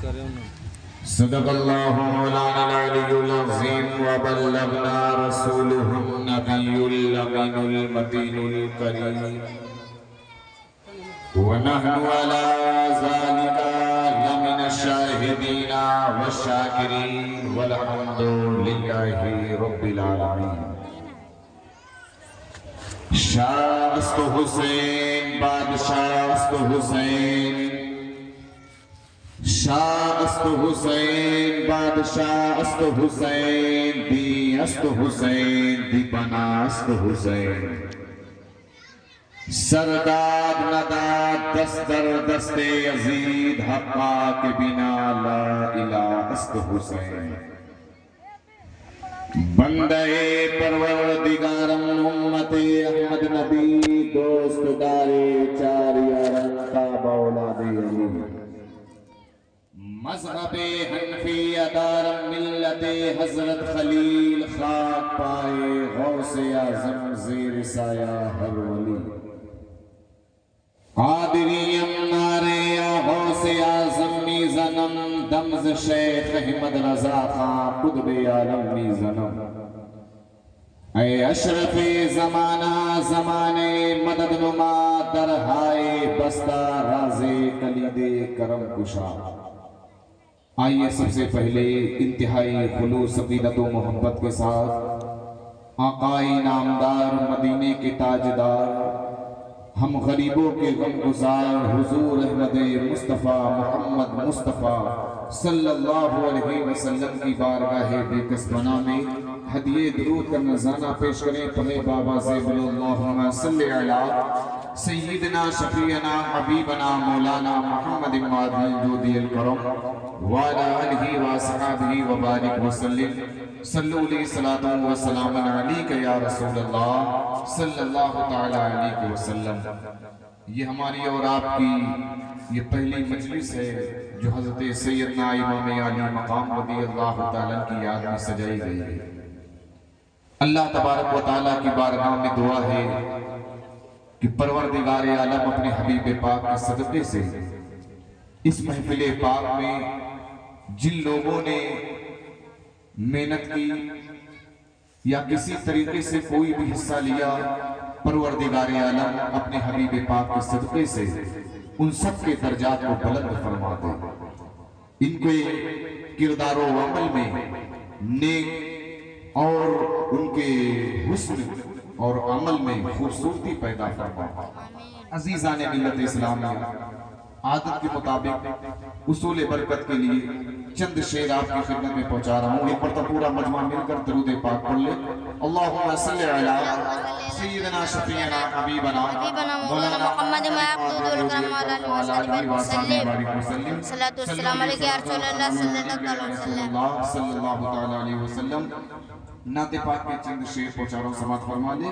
صدق اللہ مولانا العلی العظیم وبلغنا رسولہ النبی الامین المتین الکریم ونحن على ذلك لمن الشاہدین والشاکرین والحمد للہ رب العالمین۔ شاہ است حسین بادشاہ است حسین، شاہ است حسین بادشاہ است حسین، دی است حسین دی بنا است حسین، سرداد نداد دستر دست یزید حقا کے بنا لا الہ است حسین، بندے پروردگارم امت احمد نبی دوست دارے چار یارن کا اولاد علی، مذہب حنفی ادارم ملت حضرت خلیل، خاک پائے غوث اعظم زیر سایہ ہر ولی، قادریم نارے یا غوث اعظم میزنم، دمز شیخ احمد رضا خان قطب عالم میزنم، اے اشرف زمانہ زمانے مدد نما درہائے بستہ راز کلید کرم کشا۔ آئیے سب سے پہلے انتہائی خلوص عقیدت و محبت کے ساتھ آقائی نامدار مدینے کے تاجدار، ہم غریبوں کے غم گزار حضور احمد مصطفیٰ محمد مصطفیٰ صلی اللہ علیہ وسلم کی بارگاہ بے کسبنا میں ہدیے درود کا نذرانہ پیش کریں۔ پڑھے بابا زیب اللہم صلی علی سیدنا شفیعنا حبیبنا مولانا محمد مادی جودی الکرم وعلا آلہ وصحابہ وبارک وسلم، صلو علیہ صلاۃ و سلام علیک یا رسول اللہ صلی اللہ تعالی علیہ وسلم۔ یہ ہماری اور آپ کی یہ پہلی مجلس ہے جو حضرت سیدنا امام علی مقام رضی اللہ تعالیٰ کی یاد میں سجائی گئی ہے۔ اللہ تبارک و تعالیٰ کی بارگاہ میں دعا ہے کہ پروردگار عالم اپنے حبیب پاک کے صدقے سے اس محفل پاک میں جن لوگوں نے محنت کی یا کسی طریقے سے کوئی بھی حصہ لیا، پروردگار عالم اپنے حبیب پاک کے صدقے سے ان سب کے درجات کو بلند فرما دے، ان کے کردار و عمل میں نیک اور ان کے حسن اور عمل میں خوبصورتی پیدا فرما۔ عزیزان ملت اسلامیہ، عادت کے مطابق اصول برکت کے لیے چند شعر آپ کی خدمت میں پہنچا رہا ہوں۔ ایک مرتبہ پورا مجمع مل کر درود پاک پڑھ لے۔ اللہم صلی علی سیدنا شفیعنا حبیبنا مولانا محمد معبود الکرم وعلی آلہ وصحبہ وسلم، صلاۃ والسلام علیہ یا رسول اللہ صلی اللہ علیہ وسلم۔ نعت پاک کے چند شعر پہنچا رہا ہوں، سماعت فرما لے۔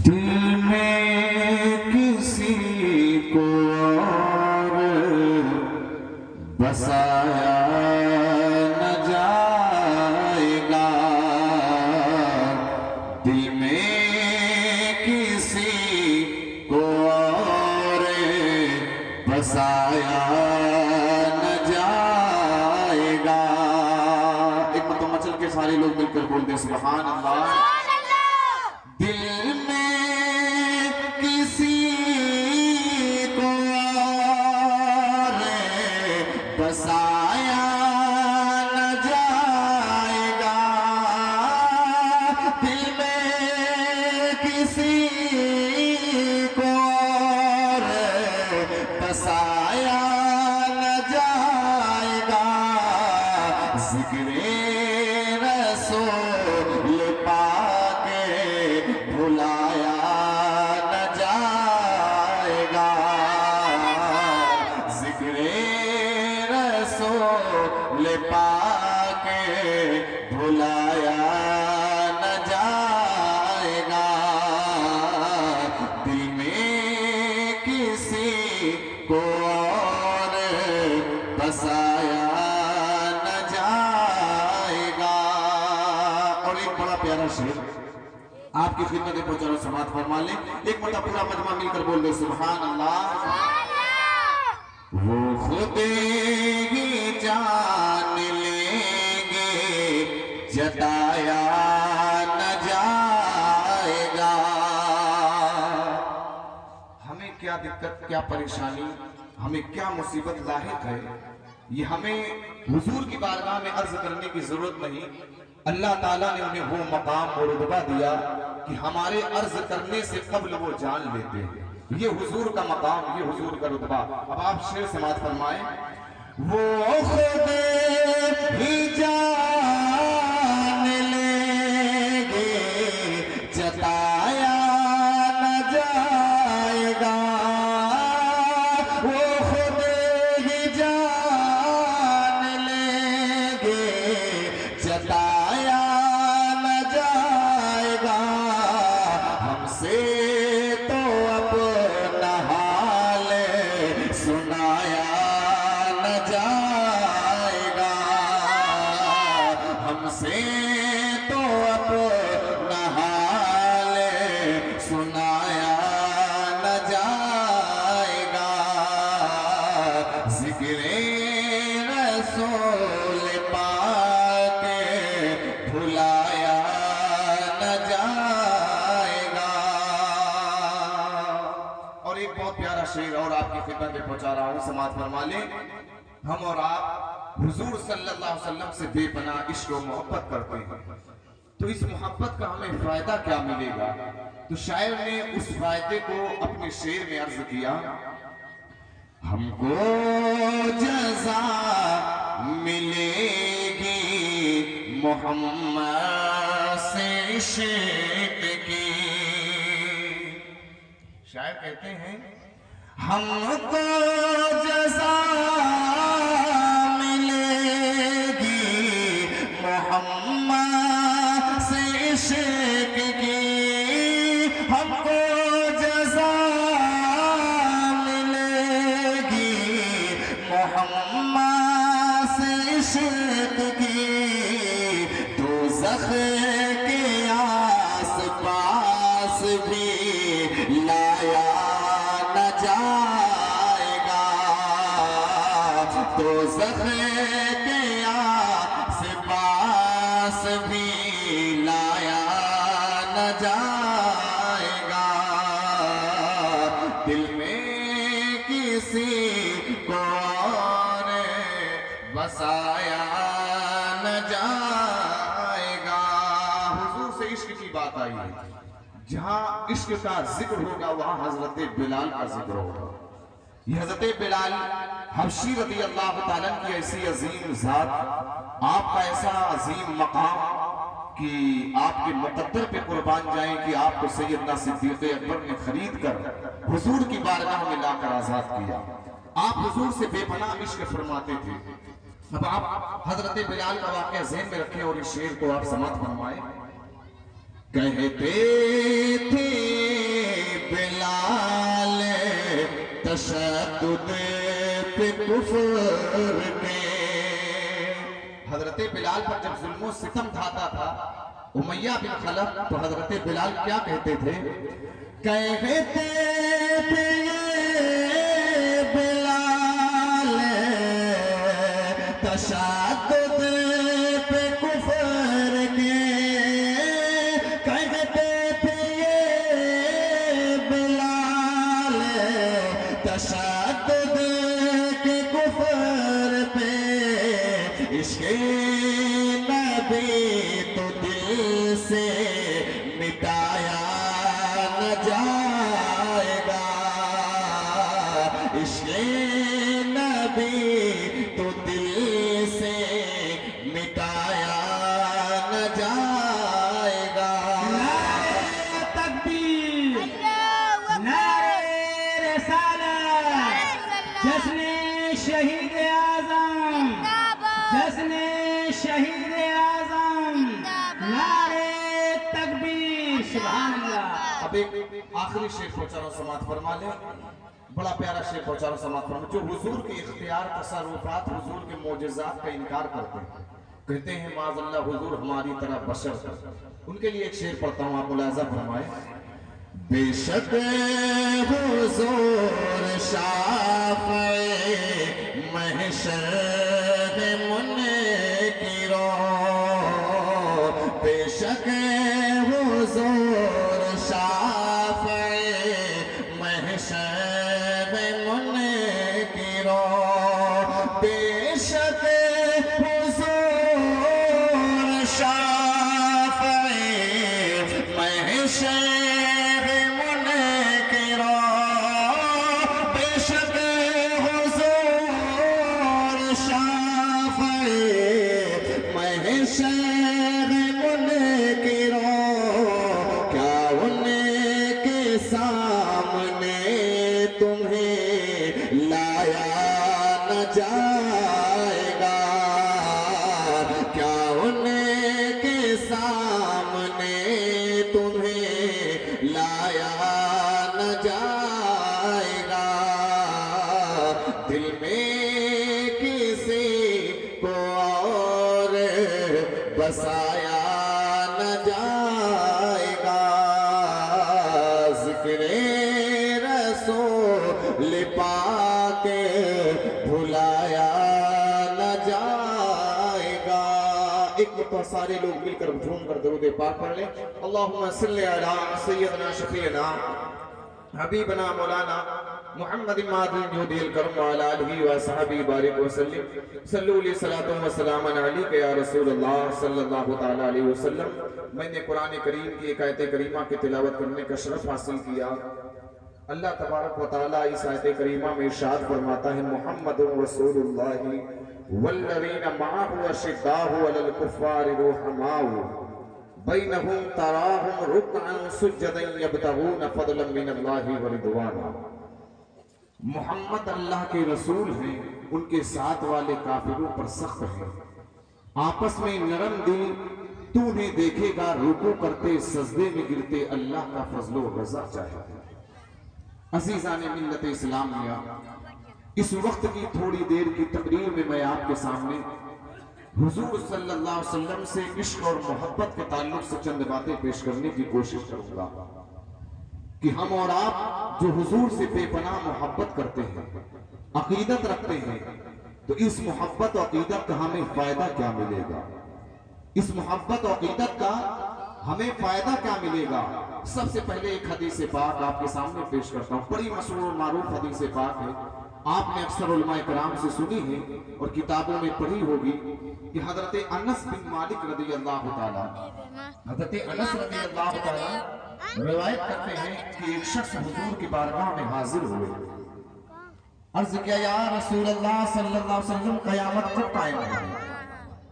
دل میں کسی کو اور بسایا نہ جائے گا، دل میں کسی کو اور بسایا نہ جائے گا۔ ایک مرتبہ مچل کے سارے لوگ مل کر بول دیں سبحان اللہ۔ دل میں کسی کو اور بسایا نہ جائے گا، دل میں کسی کو اور بسایا نہ جائے گا، ذکر رسول پاک بھلایا نہ جائے گا، ذکر رسول پاک بھلایا نہ جائے گا، دل میں کسی کو اور بسایا نہ جائے گا۔ اور ایک بڑا پیارا شعر، آپ کی خدمت پہنچانا سماعت فرما لیں. ایک مرتبہ پورا مجمع مل کر بول دے سبحان اللہ. وہ خود ہی جان لیں گے جتایا نہ جائے گا. ہمیں کیا دقت، کیا پریشانی، ہمیں کیا مصیبت لاحق ہے، یہ ہمیں حضور کی بارگاہ میں عرض کرنے کی ضرورت نہیں. اللہ تعالیٰ نے انہیں وہ مقام اور رتبہ دیا کہ ہمارے عرض کرنے سے قبل وہ جان لیتے ہیں. یہ حضور کا مقام، یہ حضور کا رتبہ. اب آپ شعر سماعت فرمائیں. وہ خود ہی جان لیں گے جتایا نہ جائے گا. وہ خود ہی جان لیں گے جتایا نہ جائے گا. ہم سے تو اپنا حال سنایا نہ جائے گا. ہم سے تو اپنا حال سنایا نہ جائے گا. ذکر رسول پاک بھلایا نہ جائے گا. اور ایک بہت پیارا شعر اور آپ کی خدمت میں پہنچا رہا ہوں، سماعت فرما لیں. ہم اور آپ حضور صلی اللہ علیہ وسلم سے بے پناہ عشق و محبت کرتے ہیں، تو اس محبت کا ہمیں فائدہ کیا ملے گا؟ تو شاعر نے اس فائدے کو اپنے شعر میں عرض کیا. ہم کو جزا ملے گی محمد سے عشق کی. شاعر کہتے ہیں ہم کو جزا ملے گی محمد سے عشق کی. ہم کو جزا ملے گی محمد سے عشق کی. دوزخ کے آس پاس بھی لایا نہ جائے گا. دوزخ کے آس پاس بھی لایا نہ جائے گا. دل میں کسی کو اور بسایا نہ جائے گا. حضور سے عشق کی بات آئی ہے، جہاں عشق کا ذکر ہوگا وہاں حضرت بلال کا ذکر ہوگا. یہ حضرت بلال حبشی رضی اللہ تعالیٰ کی ایسی عظیم ذات، آپ کا ایسا عظیم مقام کہ آپ کے مقدر پہ قربان جائیں کہ آپ کو سیدنا صدیق اکبر نے خرید کر حضور کی بارگاہ میں لا کر آزاد کیا. آپ حضور سے بے پناہ عشق فرماتے تھے. اب آپ حضرت بلال کا واقعہ ذہن میں رکھیں اور اس شعر کو آپ سماعت فرمائیں. کہتے تھے بلال تشدد پہ کفر کے. حضرت بلال پر جب ظلم و ستم ڈھاتا تھا امیہ بن خلف، تو حضرت بلال کیا کہتے تھے؟ کہتے تھے بلال تشدد پہ کفر کے. تشدد کے کفر پہ عشق نبی تو دل سے مٹایا نہ جائے گا. عشق نبی تو دل سے مٹایا نہ جائے گا. نعرہ تکبیر، نعرہ رسالت، جشن شہید اعظم، جشن شہید اعظم، نعرہ تکبیر. سبحان اللہ. اب ایک آخری شعر پہنچا رہا ہوں، سماعت فرما لیں. بڑا پیارا شعر پہنچا رہا ہوں، سماعت فرما. جو حضور کے اختیار تصرفات، حضور کے معجزات کا انکار کرتے ہیں، کہتے ہیں معاذ اللہ حضور ہماری طرح بشر تھے. ان کے لیے ایک شعر پڑھتا ہوں، آپ ملاحظہ فرمائیں. بے شک حضور شافع محشر منکروں، بے شک حضور شافع محشر منکروں، بے شک حضور شافع محشر بسایا نہ جائے گا، ذکر رسول پاک بھلایا نہ جائے گا. ایک مرتبہ سارے لوگ مل کر جھوم کر درود پاک پڑھ لیں. اللہم صلی علی سیدنا شفیعنا حبیبنا مولانا محمد مادن جودی الکرم وعلا آلہ وصحبہ بارک وسلم. صلو علیہ صلاۃ و سلام علیک یا رسول اللہ صلی اللہ تعالی علیہ وسلم. میں نے قرآن کریم کی ایک آیت کریمہ کی تلاوت کرنے کا شرف حاصل کیا. اللہ تبارک و تعالی اس آیت کریمہ میں ارشاد فرماتا ہے محمد رسول اللہ والذین معہ اشداء علی الکفار رحماء بینہم تراہم رکعا سجدا یبتغون فضلا من اللہ ورضوانا. محمد اللہ کے رسول ہیں، ان کے ساتھ والے کافروں پر سخت ہیں، آپس میں نرم دل، تو انہیں دیکھے گا رکوع کرتے سجدے میں گرتے اللہ کا فضل و رضا چاہتے ہیں. عزیزان ملت اسلامیہ، اس وقت کی تھوڑی دیر کی تقریر میں میں آپ کے سامنے حضور صلی اللہ علیہ وسلم سے عشق اور محبت کے تعلق سے چند باتیں پیش کرنے کی کوشش کروں گا کہ ہم اور آپ جو حضور سے بے پناہ محبت کرتے ہیں، عقیدت رکھتے ہیں، تو اس محبت و عقیدت کا ہمیں فائدہ کیا ملے گا؟ اس محبت و عقیدت کا ہمیں فائدہ کیا ملے گا؟ سب سے پہلے ایک حدیث پاک آپ کے سامنے پیش کرتا ہوں. بڑی مشہور و معروف حدیث پاک ہے، آپ نے اکثر علماء کرام سے سنی ہے اور کتابوں میں پڑھی ہوگی کہ حضرت انس بن مالک رضی اللہ تعالیٰ روایت کرتے ہیں کہ ایک شخص حضور کی بارگاہ میں حاضر ہوئے. عرض کیا یا رسول اللہ صلی اللہ علیہ وسلم قیامت کب قائم ہوگی؟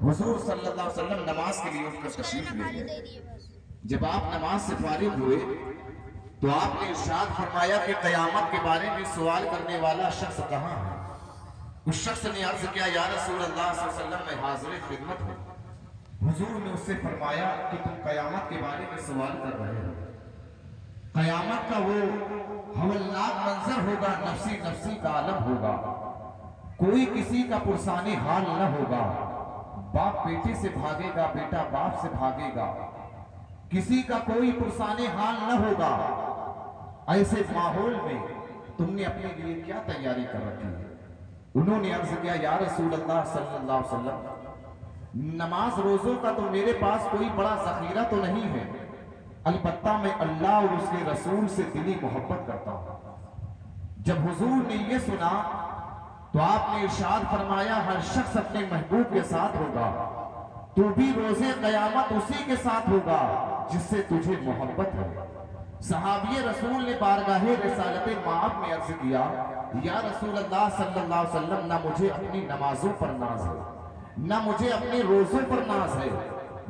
حضور صلی اللہ علیہ وسلم نماز کے لیے اٹھ کر تشریف لے گئے. جب آپ نماز سے فارغ ہوئے تو آپ نے ارشاد فرمایا کہ قیامت کے بارے میں سوال کرنے والا شخص کہاں ہے؟ اس شخص نے عرض کیا یا رسول اللہ صلی اللہ علیہ وسلم میں حاضر خدمت ہوں. حضور نے اس سے فرمایا کہ تم قیامت کے بارے میں سوال کر رہے ہو. قیامت کا وہ ہولناک منظر ہوگا، نفسی نفسی کا عالم ہوگا، کوئی کسی کا پرسان حال نہ ہوگا، باپ بیٹے سے بھاگے گا، بیٹا باپ سے بھاگے گا، کسی کا کوئی پرسان حال نہ ہوگا. ایسے ماحول میں تم نے اپنے لیے کیا تیاری کر رکھی ہے؟ انہوں نے عرض کیا یا رسول اللہ صلی اللہ علیہ وسلم نماز روزوں کا تو میرے پاس کوئی بڑا ذخیرہ تو نہیں ہے، البتہ میں اللہ اور اس کے رسول سے دلی محبت کرتا ہوں. جب حضور نے یہ سنا تو آپ نے ارشاد فرمایا ہر شخص اپنے محبوب کے ساتھ ہوگا، تو بھی روزے قیامت اسی کے ساتھ ہوگا جس سے تجھے محبت ہے. صحابی رسول نے بارگاہ رسالت مآب میں عرض کیا یا رسول اللہ صلی اللہ علیہ وسلم نہ مجھے اپنی نمازوں پر ناز ہے، نہ مجھے اپنے روزوں پر ناز ہے،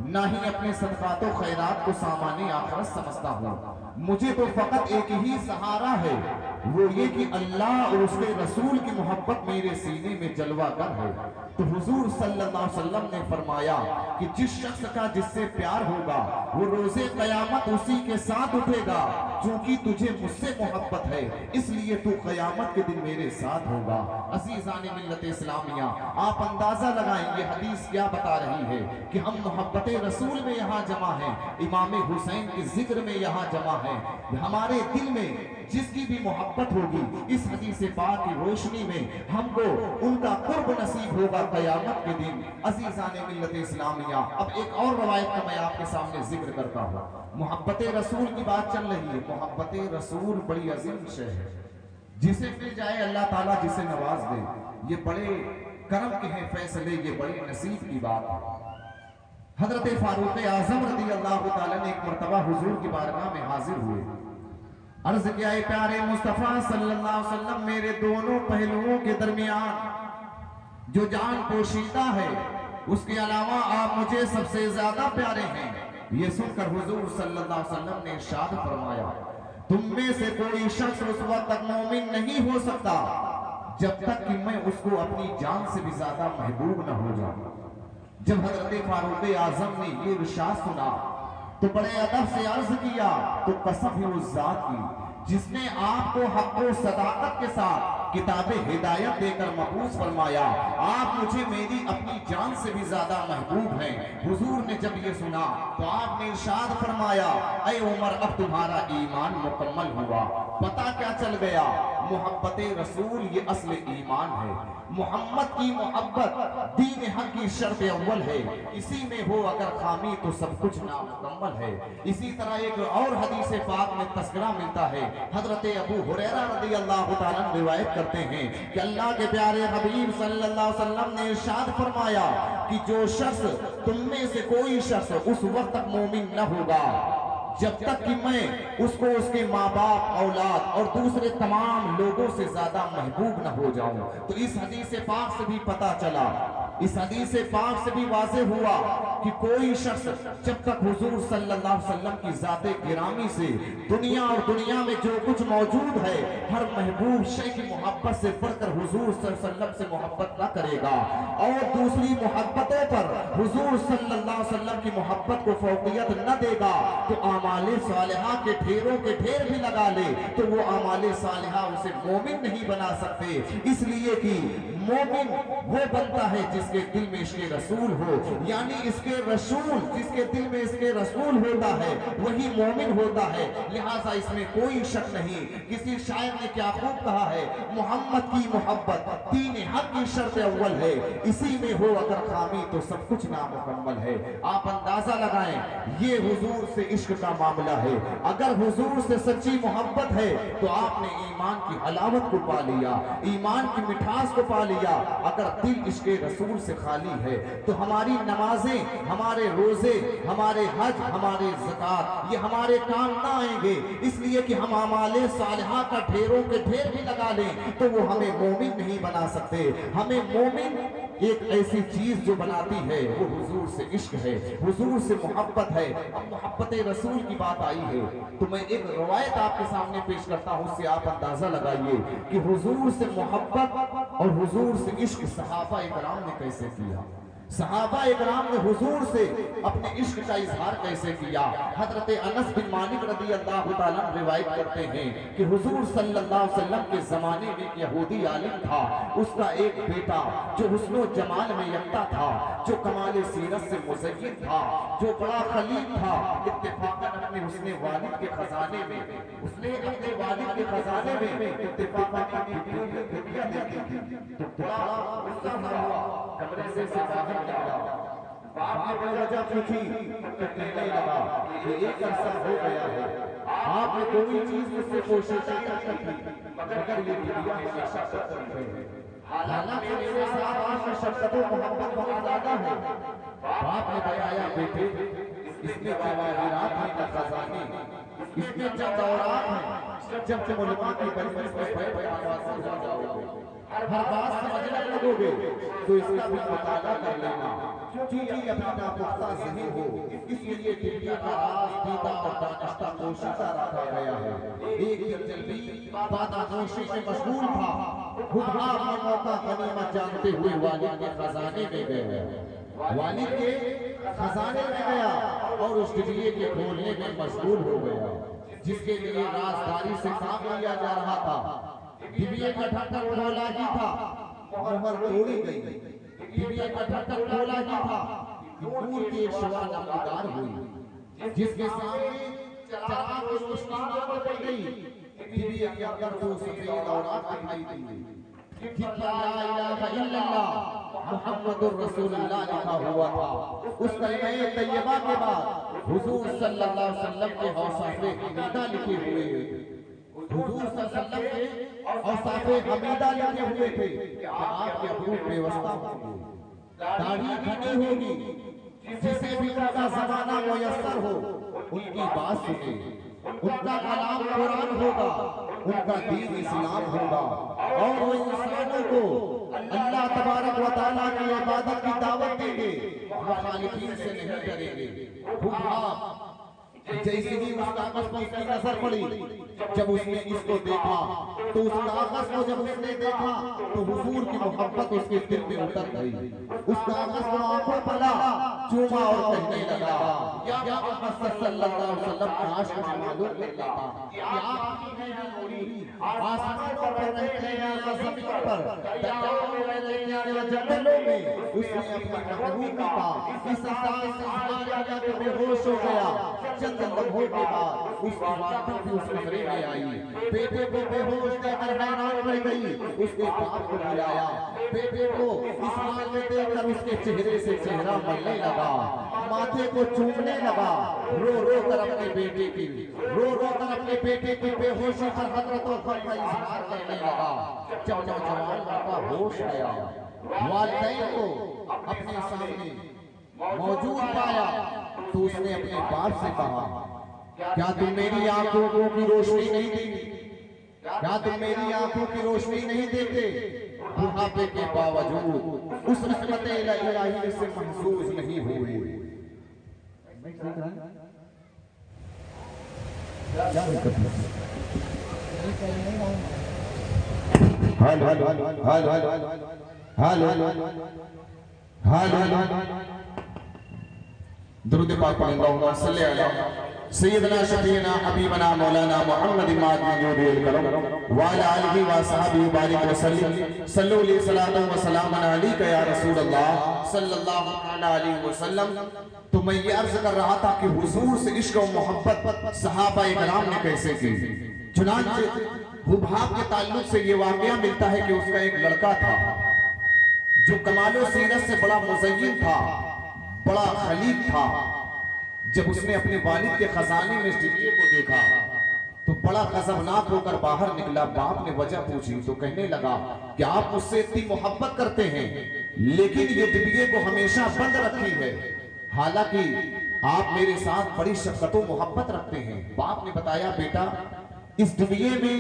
نہ ہی اپنے صدقات و خیرات کو سامان آخرت سمجھتا ہوں. مجھے تو فقط ایک ہی سہارا ہے، وہ یہ کہ اللہ اور اس کے رسول کی محبت میرے سینے میں جلوہ گر ہے. تو حضور صلی اللہ علیہ وسلم نے فرمایا کہ جس شخص کا جس سے پیار ہوگا وہ روزے قیامت اسی کے ساتھ اٹھے گا. چونکہ تجھے مجھ سے محبت ہے اس لیے تو قیامت قیامت کے دن میرے ساتھ ہوگا۔ عزیزان ملت اسلامیہ، آپ اندازہ لگائیں یہ حدیث کیا بتا رہی ہے کہ ہم محبت رسول میں یہاں جمع ہیں، امام حسین کے ذکر میں یہاں جمع ہیں۔ ہمارے دل میں جس کی بھی محبت ہوگی اس حدیث پاک کی روشنی میں ہم کو ان کا قرب نصیب ہوگا قیامت کے دن۔ عزیزان ملت اسلامیہ، اب ایک اور روایت کا میں آپ کے سامنے ذکر کرتا ہوں۔ محبت رسول کی بات چل رہی ہے۔ محبت رسول بڑی عظیم شے ہے، جسے مل جائے اللہ تعالیٰ جسے نواز دے، یہ بڑے کرم کے ہیں فیصلے، یہ بڑے نصیب کی بات ہے۔ حضرت فاروق اعظم رضی اللہ تعالیٰ نے ایک مرتبہ حضور کی بارگاہ میں حاضر ہوئے، عرض کیا اے پیارے مصطفیٰ صلی اللہ علیہ وسلم، میرے دونوں پہلوؤں کے درمیان جو جان پوشیدہ ہے اس کے علاوہ آپ مجھے سب سے زیادہ پیارے ہیں۔ یہ سن کر حضور صلی اللہ علیہ وسلم نے ارشاد فرمایا، تم میں سے کوئی شخص اس وقت تک مومن نہیں ہو سکتا جب تک کہ میں اس کو اپنی جان سے بھی زیادہ محبوب نہ ہو جاؤں۔ جب حضرت فاروق اعظم نے یہ ارشاد سنا تو بڑے ادب سے عرض کیا، تو قسم ہے اس ذات کی جس نے آپ کو حق و صداقت کے ساتھ کتاب ہدایت دے کر محفوظ فرمایا، آپ مجھے میری اپنی جان سے بھی زیادہ محبوب ہیں۔ حضور نے جب یہ سنا تو آپ نے ارشاد فرمایا، اے عمر اب تمہارا ایمان مکمل ہوا۔ پتہ کیا چل گیا؟ محبت رسول یہ اصل ایمان ہے۔ محمد کی محبت دین حق کی شرط اول ہے، اسی میں ہو اگر خامی تو سب کچھ نامکمل ہے۔ اسی طرح ایک اور حدیث پاک میں تذکرہ ملتا ہے، حضرت ابو ہریرہ رضی اللہ تعالیٰ روایت کرتے ہیں کہ اللہ کے پیارے حبیب صلی اللہ علیہ وسلم نے ارشاد فرمایا کہ جو شخص تم میں سے کوئی شخص اس وقت تک مومن نہ ہوگا جب تک کہ میں اس کو اس کے ماں باپ، اولاد اور دوسرے تمام لوگوں سے زیادہ محبوب نہ ہو جاؤں۔ تو اس حدیث پاک سے بھی پتہ چلا، اس حدیث پاک سے بھی واضح ہوا کہ کوئی شخص جب تک حضور صلی اللہ علیہ وسلم کی ذات گرامی سے دنیا اور دنیا میں جو کچھ موجود ہے ہر محبوب شے کی محبت سے بڑھ کر حضور صلی اللہ علیہ وسلم سے محبت نہ کرے گا اور دوسری محبتوں پر حضور صلی اللہ علیہ وسلم کی محبت کو فوقیت نہ دے گا تو اعمال صالحہ کے ڈھیروں کے ڈھیر بھی لگا لے تو وہ اعمال صالحہ اسے مومن نہیں بنا سکتے، اس لیے کہ مومن وہ بنتا ہے جس کے دل میں عشق رسول ہو، یعنی اس کے رسول جس کے دل میں اس کے رسول ہوتا ہے وہی مومن ہوتا ہے۔ لہٰذا اس میں کوئی شک نہیں۔ کسی شاعر نے کیا خوب کہا ہے، محمد کی محبت دین حق کی شرط اول ہے، اسی میں ہو اگر خامی تو سب کچھ نامکمل ہے۔ آپ اندازہ لگائیں یہ حضور سے عشق کا معاملہ ہے، اگر حضور سے سچی محبت ہے تو آپ نے ایمان کی حلاوت کو پا لیا، ایمان کی مٹھاس کو پا لیا۔ اگر دل عشق رسول سے خالی ہے تو ہماری نمازیں، ہمارے روزے، ہمارے حج، ہمارے زکوٰۃ یہ ہمارے کام نہ آئیں گے، اس لیے کہ ہم اعمال صالحہ کا ڈھیروں کے ڈھیر بھی لگا لیں تو وہ ہمیں مومن نہیں بنا سکتے۔ ہمیں مومن ایک ایسی چیز جو بناتی ہے وہ حضور سے عشق ہے، حضور سے محبت ہے۔ اب محبت رسول کی بات آئی ہے تو میں ایک روایت آپ کے سامنے پیش کرتا ہوں، اس سے آپ اندازہ لگائیے کہ حضور سے محبت اور حضور سے عشق صحابہ اکرام نے کیسے کیا، صحابہ اکرام نے حضور سے اپنے عشق کا اظہار کیسے کیا۔ حضرت انس بن مالک رضی اللہ تعالیٰ روایت کرتے ہیں کہ حضور صلی اللہ علیہ وسلم کے زمانے میں ایک یہودی عالم تھا، اس کا ایک بیٹا جو حسن و جمال میں یکتا تھا، جو کمال سیرت سے مزین تھا، جو بڑا خلیل تھا، اتفاقاً اپنے حسن والد کے خزانے میں اس نے اپنے والد کے خزانے میں اتفاقاً تو بڑا غصہ ہوا، کمرے سے باہر نکلا، باپ نے بڑی وجہ پوچھی تو کہنے لگا کہ ایک عرصہ ہو گیا ہے آپ نے کوئی چیز مجھ سے کوشش نہیں کی مگر یہ دنیا میں شفقت ہے، حالانکہ میرے ساتھ آپ کی شفقت و محبت بہت زیادہ ہے۔ باپ نے بتایا بیٹے اس میں جواہرات ہیں نہ خزانے، اس میں جب دورات ہیں، جب تم علماء کی مجلس میں بیٹھ آواز ہو جاؤ گے، ہر بات سمجھنے لگو گے تو اس کا بھی مطالعہ کر لینا، کیونکہ ابھی ناپختہ ذہن ہو، اس لیے دنیا کا راز دیدہ اور دانستہ پوشیدہ رکھا گیا ہے۔ ایک دن جلبی بادہ نوشی میں مشغول تھا، خدا اپنا موقع غنیمت جانتے ہوئے والد کے خزانے میں گئے، والد کے خزانے میں گیا اور اس ڈبیے کے کھولنے میں مشغول ہو گیا جس کے لیے رازداری سے کام لیا جا رہا تھا۔ ڈبیے کا ڈھکن کھولا ہی تھا، مہر توڑی گئی، ڈبیے کا ڈھکن کھولا ہی تھا، نور کی ایک شعاع نمودار ہوئی، جس کے سامنے چراغ کی روشنی ماند پڑ گئی، ڈبیے کے اندر دو سفید اوراق دکھائی دی، جن پر لا الہ الا اللہ محمد الرسول اللہ لکھا ہوا تھا۔ اس کلمہ طیبہ کے بعد حضور صلی اللہ علیہ وسلم کے اوصاف حمیدہ لکھے ہوئے، حضور صلی اللہ علیہ وسلم کے اوصاف حمیدہ لکھے ہوئے تھے کہ آپ کے ابرو بے وسطہ ہوں گے، داڑھی گھنی ہوگی، جسے بھی ان کا زمانہ میسر ہو ان کی بات سنے، ان کا کلام قرآن ہوگا، ان کا دین اسلام ہوگا، اور وہ انسانوں کو اللہ تبارک و تعالیٰ کی عبادت کی دعوت دیں گے، مخالفین سے نہیں ڈریں گے۔ جیسے ہی اس کاغذ پر اس کی نظر پڑی، جب اس نے اس کو دیکھا تو اس کاغذ کو جب اس نے دیکھا تو حضور کی محبت اس کے دل میں اتر گئی، اس کاغذ کو آنکھوں پر لا چوما اور کہنے لگا یا محمد صلی اللہ علیہ وسلم کاش مجھے معلوم نہیں تھا کہ آپ کی ہے نوری، آسمانوں پر رہتے ہیں یا زمین پر، دریاؤں میں رہتے ہیں یا جنگلوں میں۔ اس نے اپنی محبوبی کا اس انداز سے اظہار کیا کہ بے ہوش ہو گیا۔ چند لمحوں کے بعد اس کی والدہ بھی اس کمرے میں آئی، بیٹے کو بے ہوش دیکھ کر حیران رہ گئی، اس کے باپ کو بلایا، بیٹے کو اس حال میں دیکھ کر اس کے چہرے سے چہرہ ملنے لگا، ماتھے کو چومنے لگا، رو رو کر اپنے بیٹے کی بے ہوشی پر حضرت و غم کا اظہار کرنے لگا۔ جب نوجوان لڑکا ہوش گیا، والدین کو اپنے سامنے موجود پایا تو اس نے اپنے باپ سے کہا کیا تم میری آنکھوں کی روشنی نہیں دیکھتے؟ کیا تم میری آنکھوں کی روشنی نہیں دیکھتے؟ بڑھاپے کے باوجود اس رحمت الہی سے محظوظ نہیں ہوئے۔ درود پاک پڑھیں اللہم صلی علی سیدنا شفیعنا حبیبنا مولانا محمد ماد من جود الکرم وعلی آلہ وصحبہ بارک وسلم صلو علیہ صلاۃ و سلام علیک یا رسول اللہ صلی اللہ علیہ وسلم۔ تو میں یہ عرض کر رہا تھا کہ حضور سے عشق و محبت صحابہ کرام نے کیسے کی۔ چنانچہ حباب کے تعلق سے یہ واقعہ ملتا ہے کہ اس کا ایک لڑکا تھا جو کمال و سیرت سے بڑا مزین تھا، بڑا خلیق تھا۔ جب اس نے اپنے والد کے خزانے میں اس ڈبیے کو دیکھا تو بڑا غضبناک ہو کر باہر نکلا۔ باپ نے وجہ پوچھی تو کہنے لگا کہ آپ مجھ سے اتنی محبت کرتے ہیں لیکن یہ ڈبیے کو ہمیشہ بند رکھی ہے، حالانکہ آپ میرے ساتھ بڑی شفقت و محبت رکھتے ہیں۔ باپ نے بتایا بیٹا اس ڈبیے میں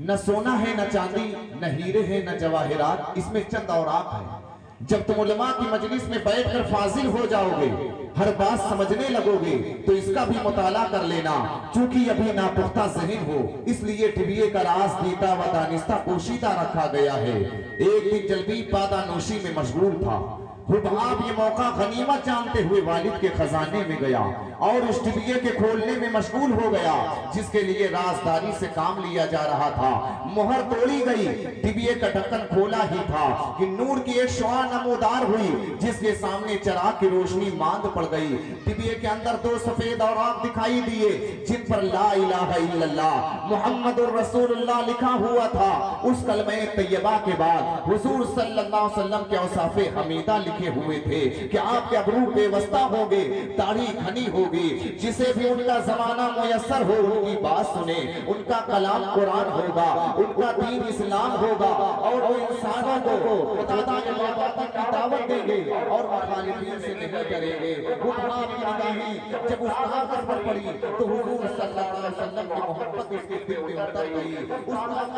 نہ سونا ہے، نہ چاندی، نہ ہیرے ہیں، نہ جواہرات، اس میں چند اوراق ہیں۔ جب تم علماء کی مجلس میں بیٹھ کر فاضل ہو جاؤ گے، ہر بات سمجھنے لگو گے تو اس کا بھی مطالعہ کر لینا، چونکہ ابھی ناپختہ ذہن ہو، اس لیے ڈبیے کا راز دیتا و دانستہ پوشیدہ رکھا گیا ہے۔ ایک دن جلبی پادہ نوشی میں مشغول تھا، حباب یہ موقع غنیمت جانتے ہوئے والد کے خزانے میں گیا اور اس ڈبیے کے کھولنے میں مشغول ہو گیا جس کے لیے رازداری سے کام لیا جا رہا تھا۔ مہر توڑی گئی، ڈبیے کا ڈھکن کھولا ہی تھا کہ نور کی ایک شعاع نمودار ہوئی جس کے سامنے چراغ کی روشنی ماند پڑ گئی۔ ڈبیے کے اندر دو سفید اوراق دکھائی دیے جن پر لا الہ الا اللہ محمد الرسول اللہ لکھا ہوا تھا۔ اس کلمہ طیبہ کے بعد حضور صلی اللہ علیہ وسلم کے اوصاف حمیدہ لکھے ہوئے تھے کہ آپ کے ابرو بے وسطہ ہوں گے، داڑھی گھنی ہوگی، جسے بھی ان کا زمانہ میسر ہو ان کی بات سنے، ان کا کلام قرآن ہوگا، ان کا دین اسلام ہوگا، اور وہ انسانوں کو خدا کی عبادت کی دعوت دیں گے اور مخالفین سے نہیں ڈریں گے۔ حباب کی نگاہیں جب اس کاغذ پر پڑی تو حضور صلی اللہ علیہ وسلم کی محبت اس کے دل میں اتر گئی۔ اس کاغذ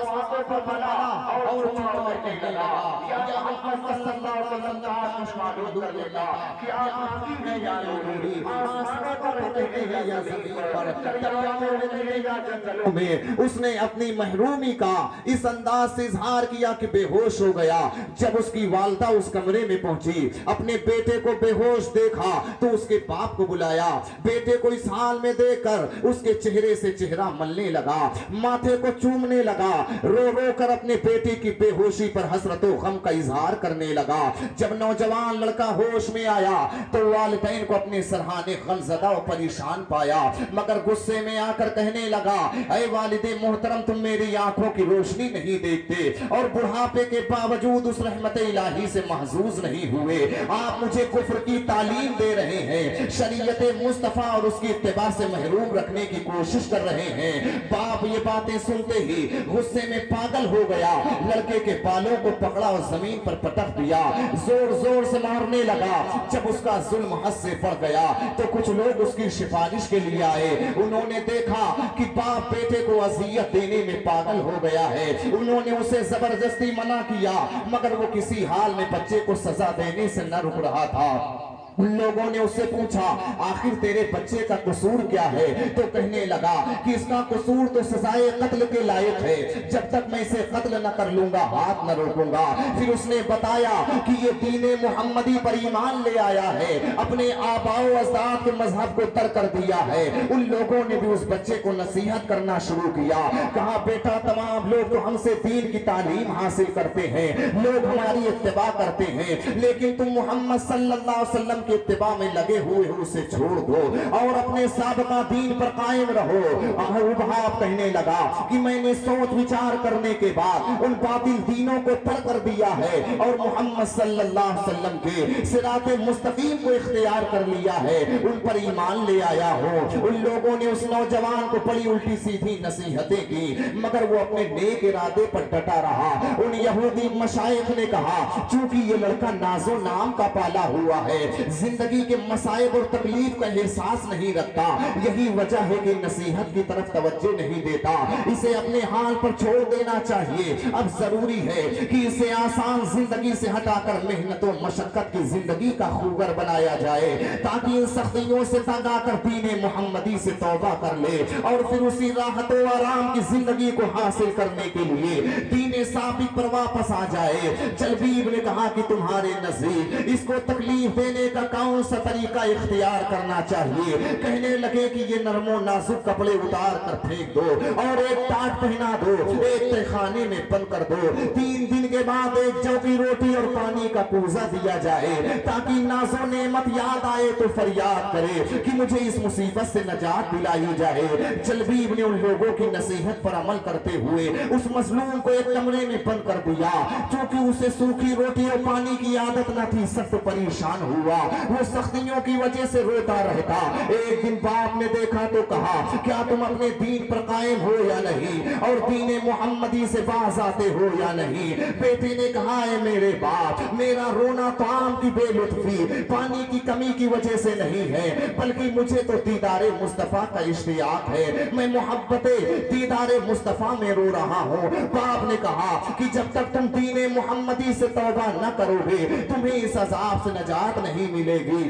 پر ڈالا اور چوما اور کہنے لگا یا محمد صلی اللہ علیہ وسلم فرمائش معلوم کر لیتا کہ آسمان ہے یا نوری، آسمان پر رہتے ہیں یا زمین پر، دریاؤں میں رہتے ہیں یا جنگلوں میں۔ اس نے اپنی محرومی کا اس انداز سے اظہار کیا کہ بے ہوش ہو گیا۔ جب اس کی والدہ اس کمرے میں پہنچی، اپنے بیٹے کو بے ہوش دیکھا تو اس کے باپ کو بلایا۔ بیٹے کو اس حال میں دیکھ کر اس کے چہرے سے چہرہ ملنے لگا، ماتھے کو چومنے لگا، رو رو کر اپنے بیٹے کی بے ہوشی پر حسرت و غم کا اظہار کرنے لگا۔ جب نوجوان لڑکا ہوش میں آیا تو والدین کو اپنے سرحانے غمزدہ و پریشان پایا، مگر غصے میں آ کر کہنے لگا، اے والد محترم، تم میری آنکھوں کی روشنی نہیں دیکھتے اور بڑھاپے کے باوجود اس رحمت الہی سے محظوظ نہیں ہوئے۔ آپ مجھے کفر کی تعلیم دے رہے ہیں، شریعت مصطفیٰ اور اس کی اتباع سے محروم رکھنے کی کوشش کر رہے ہیں۔ باپ یہ باتیں سنتے ہی غصے میں پاگل ہو گیا، لڑکے کے بالوں کو پکڑا اور زمین پر پٹک دیا، زور زور سے مارنے لگا۔ جب اس کا ظلم حد سے بڑھ گیا تو کچھ لوگ اس کی سفارش کے لیے آئے۔ انہوں نے دیکھا کہ باپ بیٹے کو اذیت دینے میں پاگل ہو گیا ہے، انہوں نے اسے زبردستی منع کیا، مگر وہ کسی حال میں بچے کو سزا دینے سے نہ رک رہا تھا۔ ان لوگوں نے اس سے پوچھا، آخر تیرے بچے کا قصور کیا ہے؟ تو کہنے لگا کہ اس کا قصور تو سزائے قتل کے لائق ہے، جب تک میں اسے قتل نہ کر لوں گا ہاتھ نہ روکوں گا۔ پھر اس نے بتایا کہ یہ دین محمدی پر ایمان لے آیا ہے، اپنے آباء و اجداد کے مذہب کو ترک کر دیا ہے۔ ان لوگوں نے بھی اس بچے کو نصیحت کرنا شروع کیا، کہا بیٹا تمام لوگ تو ہم سے دین کی تعلیم حاصل کرتے ہیں، لوگ ہماری اتباع کرتے ہیں، لیکن تم محمد صلی اللہ علیہ وسلم کی اتباع میں لگے ہوئے ہو، اسے چھوڑ دو اور اپنے سابقہ دین پر قائم رہو۔ باپ کہنے لگا کہ میں نے سوچ وچار کرنے کے بعد ان باطل دینوں کو ترک کر دیا ہے اور محمد صلی اللہ علیہ وسلم کے صراط مستقیم کو اختیار کر لیا ہے، ان پر ایمان لے آیا ہوں۔ ان لوگوں نے اس نوجوان کو بڑی الٹی سیدھی نصیحتیں کی، مگر وہ اپنے نیک ارادے پر ڈٹا رہا۔ ان یہودی مشائخ نے کہا، چونکہ یہ لڑکا ناز و نام کا پالا ہوا ہے، زندگی کے مصائب اور تکلیف کا احساس نہیں رکھتا، یہی وجہ ہے کہ نصیحت کی طرف توجہ نہیں دیتا، اسے اپنے حال پر چھوڑ دینا چاہیے۔ اب ضروری ہے کہ اسے آسان زندگی سے ہٹا کر محنت و مشقت کی زندگی کا خوگر بنایا جائے، تاکہ ان سختیوں سے تنگ آ کر دین محمدی سے توبہ کر لے اور پھر اسی راحت و آرام کی زندگی کو حاصل کرنے کے لیے دین ثابت پر واپس آ جائے۔ جلبیب نے کہا کہ تمہارے نزدیک اس کو تکلیف دینے کا کون سا طریقہ اختیار کرنا چاہیے؟ کہنے لگے کہ یہ نرم و نازک کپڑے اتار کر پھینک دو اور ایک ٹاٹ پہنا دو، ایک تہخانے میں بند کر دو، 3 دن کے بعد ایک جو کی روٹی اور پانی کا کوزہ دیا جائے، تاکہ ناز و نعمت یاد آئے تو فریاد کرے کہ مجھے اس مصیبت سے نجات دلائی جائے۔ جلبیب نے ان لوگوں کی نصیحت پر عمل کرتے ہوئے اس مظلوم کو ایک کمرے میں بند کر دیا، چونکہ اسے سوکھی روٹی اور پانی کی عادت نہ تھی، سخت پریشان ہوا، وہ سختیوں کی وجہ سے روتا رہتا۔ ایک دن باپ نے دیکھا تو کہا، کیا تم اپنے دین پر قائم ہو یا نہیں اور دین محمدی سے باز آتے ہو یا نہیں؟ بیٹے نے کہا، اے میرے باپ، میرا رونا طعام کی بے لطفی، پانی کی کمی کی وجہ سے نہیں ہے، بلکہ مجھے تو دیدار مصطفیٰ کا اشتیاق ہے، میں محبت دیدار مصطفیٰ میں رو رہا ہوں۔ باپ نے کہا کہ جب تک تم دین محمدی سے توبہ نہ کرو گے تمہیں اس عذاب سے نجات نہیں ملے گی،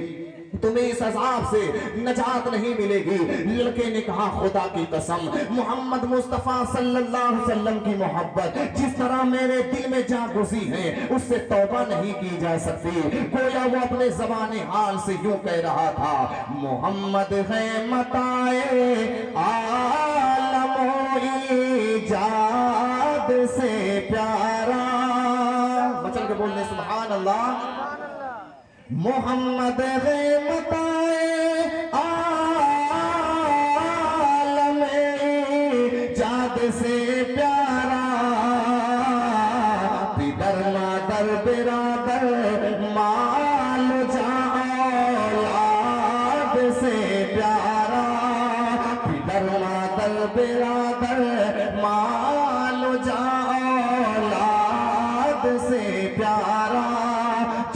تمہیں اس عذاب سے نجات نہیں ملے گی۔ لڑکے نے کہا، خدا کی قسم، محمد مصطفیٰ صلی اللہ علیہ وسلم کی محبت جس طرح میرے دل میں جا گزی ہے اس سے توبہ نہیں کی جا سکتی۔ گویا وہ اپنے زبان حال سے یوں کہہ رہا تھا، محمد ہے متائے عالم و ایجاد سے پیارا، مچل کے بولنے سبحان اللہ۔ محمد ہے متائے عالم ایجاد سے پیارا، پدر مادر برادر مال جان اولاد سے پیارا، پدر مادر برادر مال جان اولاد سے پیارا،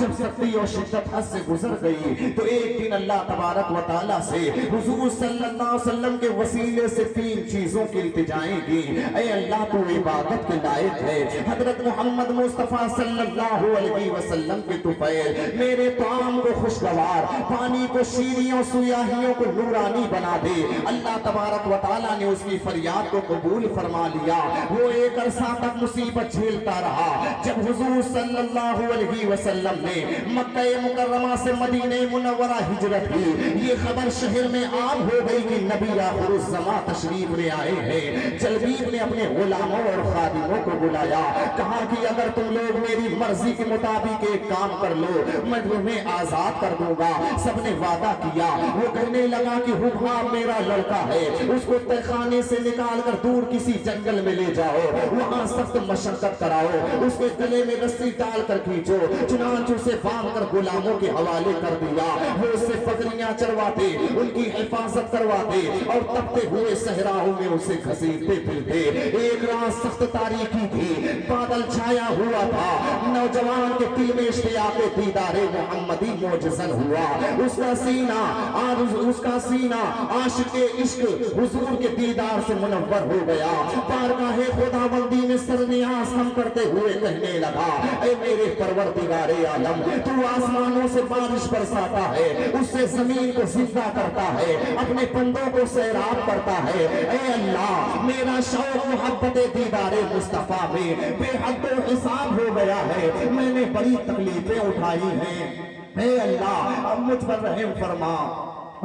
جب سختی اور شدت حد سے گزر گئی تو ایک دن اللہ تبارک و تعالیٰ سے حضور صلی اللہ علیہ وسلم کے وسیلے سے 3 چیزوں کی التجائیں کی. اے اللہ تو عبادت کے لائق ہے. حضرت محمد مصطفیٰ صلی اللہ علیہ وسلم کے طفیل میرے طعام کو خوشگوار، پانی کو شیریں اور سیاہیوں کو نورانی بنا دے. اللہ تبارک و تعالیٰ نے اس کی فریاد کو قبول فرما لیا. وہ ایک عرصہ تک مصیبت جھیلتا رہا. جب حضور صلی اللہ علیہ وسلم نے مکہ مکرمہ سے مدینہ منورہ ہجرت کی، یہ خبر شہر میں عام ہو گئی کہ نبی آخر الزماں تشریف لے آئے ہیں. جلبیب نے اپنے غلاموں اور خادموں کو بلایا، کہا کہ اگر تم لوگ میری مرضی کے مطابق ایک کام کر لو میں تمہیں آزاد کر دوں گا. سب نے وعدہ کیا. وہ کہنے لگا کہ حباب میرا لڑکا ہے، اس کو تہخانے سے نکال کر دور کسی جنگل میں لے جاؤ، وہاں سخت مشقت کراؤ، اس کے گلے میں رسی ڈال کر کھینچو. چنانچہ اسے باندھ کر غلاموں کے حوالے کر دیا. وہ اس سے بکریاں چرواتے، ان کی حفاظت کرواتے اور تپتے ہوئے صحراؤں میں اسے گھسیٹتے پھرتے. ایک رات سخت تاریکی تھی، بادل چھایا ہوا تھا. نوجوان کے دل میں اشتیاق دیدار محمدی موجزن ہوا. اس کا سینہ عاشق عشق حضور کے دیدار سے منور ہو گیا. بارگاہ خداوندی میں سر نیاز ہم کرتے ہوئے کہنے لگا، اے میرے پروردگار عالم، تو آسمانوں سے بارش برساتا ہے، اس سے زمین کو زندہ کرتا ہے، اپنے بندوں کو سیراب کرتا ہے. اے اللہ، میرا شوق محبت دیدار مصطفیٰ میں بے حد و حساب ہو گیا ہے. میں نے بڑی تکلیفیں اٹھائی ہیں. اے اللہ، اب مجھ پر رحم فرما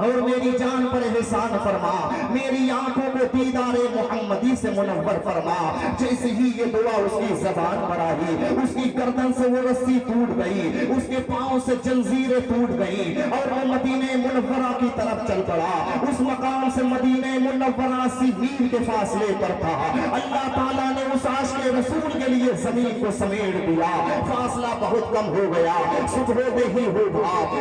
اور میری جان پر احسان فرما. میری آنکھوں کو دیدار محمدی سے منور فرما. جیسے ہی یہ دعا اس کی زبان پر آئی، اس کی گردن سے وہ رسی ٹوٹ گئی، اس کے پاؤں سے جنزیریں ٹوٹ گئی اور وہ مدینہ منورہ کی طرف چل پڑا. اس مقام سے مدینہ منورہ 80 میل کے فاصلے پر تھا. اللہ تعالیٰ نے اس عاشق رسول کے لیے زمین کو سمیٹ دیا. فاصلہ بہت کم ہو گیا. صبح ہوتے ہی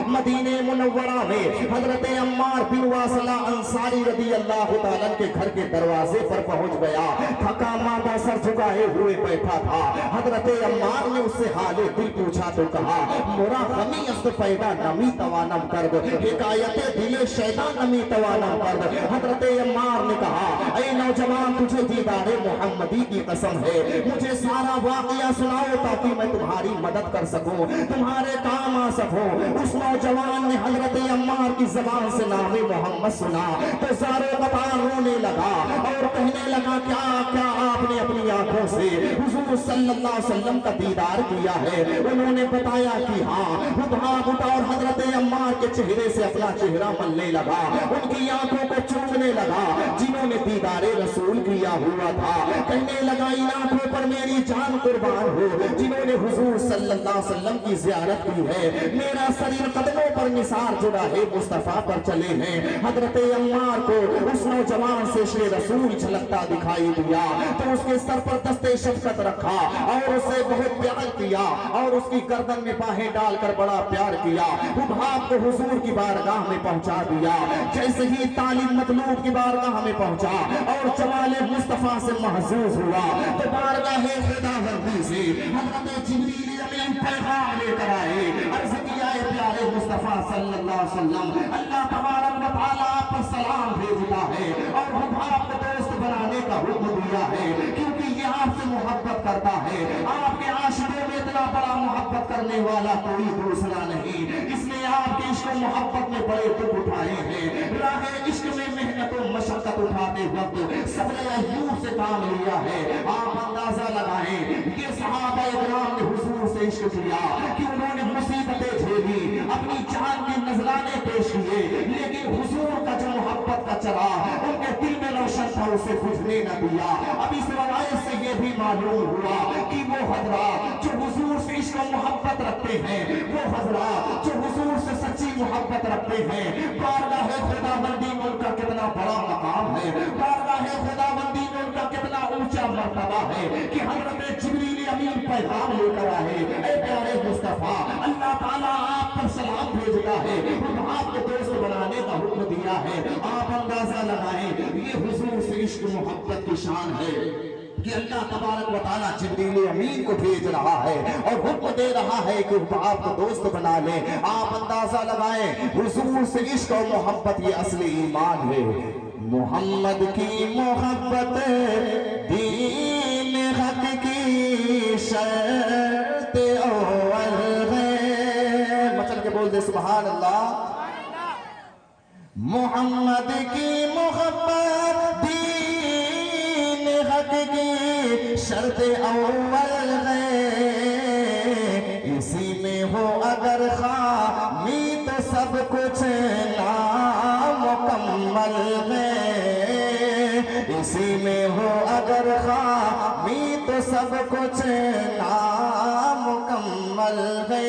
مدینہ منورہ میں حضرت عمار بن واصلہ انصاری رضی اللہ تعالیٰ کے گھر کے دروازے پر پہنچ گیا. تھکا ماندہ سر جھکائے ہوئے بیٹھا تھا. حضرت عمار نے اس سے حال دل پوچھا تو کہا، مرا غمی است پیدا نمی توانم کرد، حکایت دل شیطان نمی توانم کرد. حضرت عمار نے کہا، اے نوجوان، تجھے دیدار محمدی کی قسم ہے، مجھے سارا واقعہ سناؤ تاکہ میں تمہاری مدد کر سکوں، تمہارے کام آ سکوں. اس نوجوان نے حضرت عمار کی زبان سے نام محمد سنا تو زارو قطار رونے لگا اور کہنے لگا، کیا آپ نے اپنی آنکھوں سے حضور صلی اللہ علیہ وسلم کا دیدار کیا ہے؟ انہوں نے بتایا کہ ہاں. اٹھا اور حضرت عمار کے چہرے سے اپنا چہرہ ملنے لگا، ان کی آنکھوں کو چومنے لگا جنہوں نے دیدار رسول کیا ہوا تھا. کہنے لگا، ان آنکھوں پر میری جان قربان ہو جنہوں نے حضور صلی اللہ علیہ وسلم کی زیارت کی ہے. میرا سریر قدموں پر نثار جو راہ مصطفیٰ پر چلے ہیں. حضرت عمار کو اس نوجوان سے عشق رسول جھلکتا دکھائی دیا تو اس کے سر پر دست شفقت رکھا اور اسے بہت پیار کیا اور اس کی گردن میں باہیں ڈال کر بڑا پیار کیا. بھاپ کو حضور کی بارگاہ میں پہنچا دیا. جیسے ہی طالب مطلوب کی بارگاہ میں پہنچا اور جمال مصطفیٰ سے محظوظ ہوا تو بارگاہ خداوندی سے حضرت جبریل امین پیغام لے کر آئے. عرض کیا، اے پیارے مصطفیٰ صلی اللہ علیہ وسلم، اللہ تبارک و تعالیٰ آپ پر سلام بھیجتا ہے اور آپ کو دوست بنانے کا حکم دیا ہے کیونکہ یہ آپ سے محبت کرتا ہے. آپ کے عاشقوں میں اتنا بڑا محبت کرنے والا کوئی دوسرا نہیں. اس نے آپ کے عشق و محبت میں بڑے دکھ اٹھائے ہیں. راہ عشق میں محنت و مشقت اٹھاتے وقت صبر ایوب سے کام لیا ہے. آپ اندازہ لگائیں، یہ صحابہ اکرام نے حضور سے عشق کیا کہ انہوں نے مصیبتیں جھیلی، اپنی جان کے نذرانے پیش کیے، لیکن حضور کا جو محبت کا چراغ ان کے دل میں روشن تھا اسے بجھنے نہ دیا. اب اس روایت سے یہ بھی معلوم ہوا کہ وہ حضرات جو حضور سے عشق و محبت رکھتے ہیں، وہ حضرات جو حضور سے سچی محبت رکھتے ہیں، بارگاہ خداوندی میں ان کا کتنا بڑا مقام ہے، بارگاہ خداوندی میں ان کا کتنا اونچا مرتبہ ہے کہ حضرت جبریل امین پیغام لے کر آئے. اے پیارے مصطفیٰ، اللہ تعالیٰ آپ پر سلام بھیجتا ہے، آپ کو دوست بنانے کا حکم دیا ہے. آپ اندازہ لگائیں، یہ حضور سے عشق محبت کی شان ہے. کہ اللہ تبارک و تعالیٰ جبریل امین کو بھیج رہا ہے اور حکم دے رہا ہے کہ آپ کو دوست بنا لیں. آپ اندازہ لگائیں حضور سے عشق اور محبت یہ اصلی ایمان ہے. محمد کی محبت دین حق کی شرط اول ہے. مچل کے بول دے سبحان اللہ. محمد کی محبت دین حق کی شرط اول ہے. اسی میں ہو اگر خامی تو سب کچھ نامکمل ہے. اسی میں ہو اگر خامی تو سب کچھ نامکمل ہے.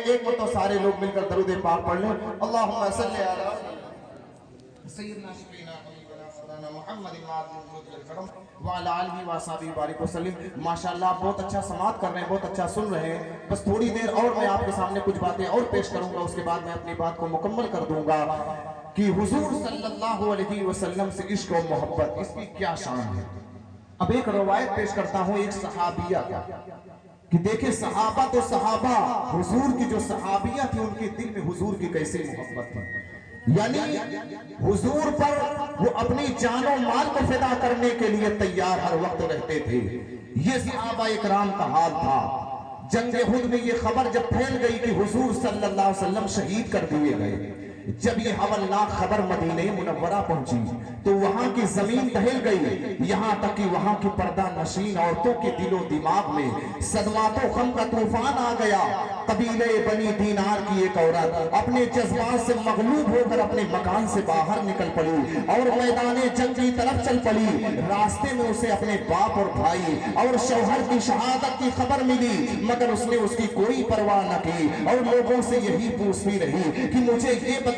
ایک مرتبہ سارے لوگ مل کر درود پاک پڑھ لیں. اللہم صلی علی سیدنا شفیعنا حبیبنا مولانا محمد وعلی آلہ وصحبہ بارک وسلم. ماشاءاللہ آپ بہت اچھا سماعت کر رہے ہیں, بہت اچھا سن رہے ہیں. بس تھوڑی دیر اور میں آپ کے سامنے کچھ باتیں اور پیش کروں گا, اس کے بعد میں اپنی بات کو مکمل کر دوں گا کہ حضور صلی اللہ علیہ وسلم سے عشق و محبت اس کی کیا شان ہے. اب ایک روایت پیش کرتا ہوں ایک صحابیہ کا کہ دیکھیں صحابہ تو صحابہ, حضور کی جو صحابیہ تھی ان کے دل میں حضور کی کیسے محبت تھی. یعنی حضور پر وہ اپنی جان و مال کو فدا کرنے کے لیے تیار ہر وقت رہتے تھے. یہ صحابہ اکرام کا حال تھا. جنگ احد میں یہ خبر جب پھیل گئی کہ حضور صلی اللہ علیہ وسلم شہید کر دیے گئے, جب یہ ہولناک خبر مدینہ منورہ پہنچی تو وہاں کی زمین دہل گئی, یہاں تک کہ وہاں کی پردہ نشین عورتوں کے دل و دماغ میں صدمات و غم کا طوفان آ گیا. قبیلہ بنی دینار کی ایک عورت اپنے جذبات سے مغلوب ہو کر اپنے مکان سے باہر نکل پڑی اور میدان جنگ کی طرف چل پڑی. راستے میں اسے اپنے باپ اور بھائی اور شوہر کی شہادت کی خبر ملی, مگر اس نے اس کی کوئی پرواہ نہ کی اور لوگوں سے یہی پوچھتی رہی کہ مجھے یہ بتاؤ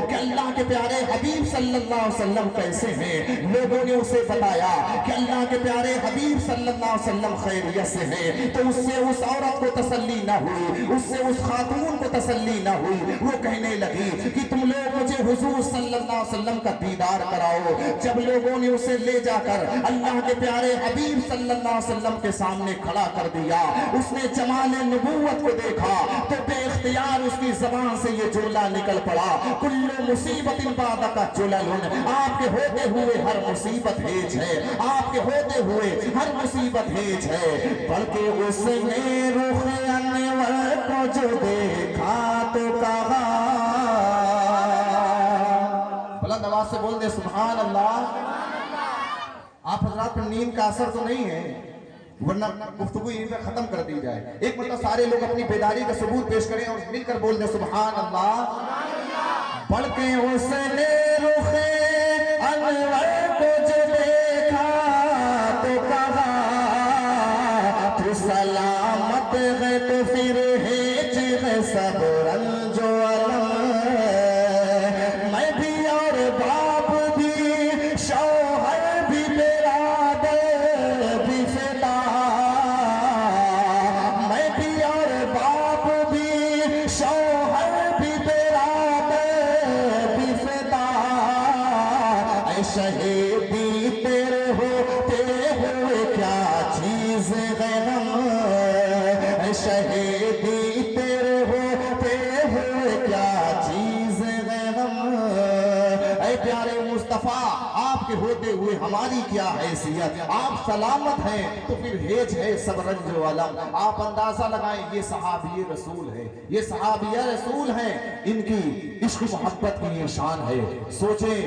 کہ اللہ کے پیارے حبیب صلی اللہ علیہ وسلم کیسے ہیں. لوگوں نے اسے بتایا کہ اللہ کے پیارے حبیب صلی اللہ علیہ وسلم خیریت سے ہیں. تو اس سے اس عورت کو تسلی نہ ہوئی, اس سے اس خاتون کو تسلی نہ ہوئی. وہ کہنے لگی کہ تم لوگ مجھے حضور صلی اللہ علیہ وسلم کا دیدار کراؤ. جب لوگوں نے اسے لے جا کر اللہ کے پیارے حبیب صلی اللہ علیہ وسلم کے سامنے کھڑا کر دیا, اس نے جمال نبوت کو دیکھا تو بے اختیار اس کی زبان سے یہ جملہ نکل پڑا, کل مصیبت بعدک جلل. آپ کے ہوتے ہوئے ہر مصیبت ہیج ہے, آپ کے ہوتے ہوئے ہر مصیبت ہیج ہے. بلکہ اس نے رخ انور کو جو دیکھا تو کہا, بلند آواز سے بول دے سبحان اللہ. آپ حضرات پر نیند کا اثر تو نہیں ہے, ورنہ گفتگو یہیں پہ ختم کر دی جائے. ایک مرتبہ سارے لوگ اپنی بیداری کا ثبوت پیش کریں اور مل کر بول دیں سبحان اللہ. بلکہ اس نے رخ انور کو جو دیکھا تو کہا تو سلامت ہے, تو پھر ہیج ہے سب رنج و علم. میں بھی اور باپ بھی شوہر بھی برادر بھی فدا, میں بھی اور باپ بھی شوہر بھی برادر بھی فدا. اے شہیدی تیرے ہوتے ہوئے کیا چیز غم, اے شہیدی تیرے ہوتے ہوئے کیا چیز غم. اے پیارے مصطفیٰ آپ کے ہوتے ہوئے ہماری کیا حیثیت, آپ سلامت ہیں تو پھر ہیج ہے سب رنج و علم. آپ اندازہ لگائیں یہ صحابی رسول ہے, یہ صحابیہ رسول ہیں, ان کی عشق محبت کی یہ شان ہے. سوچیں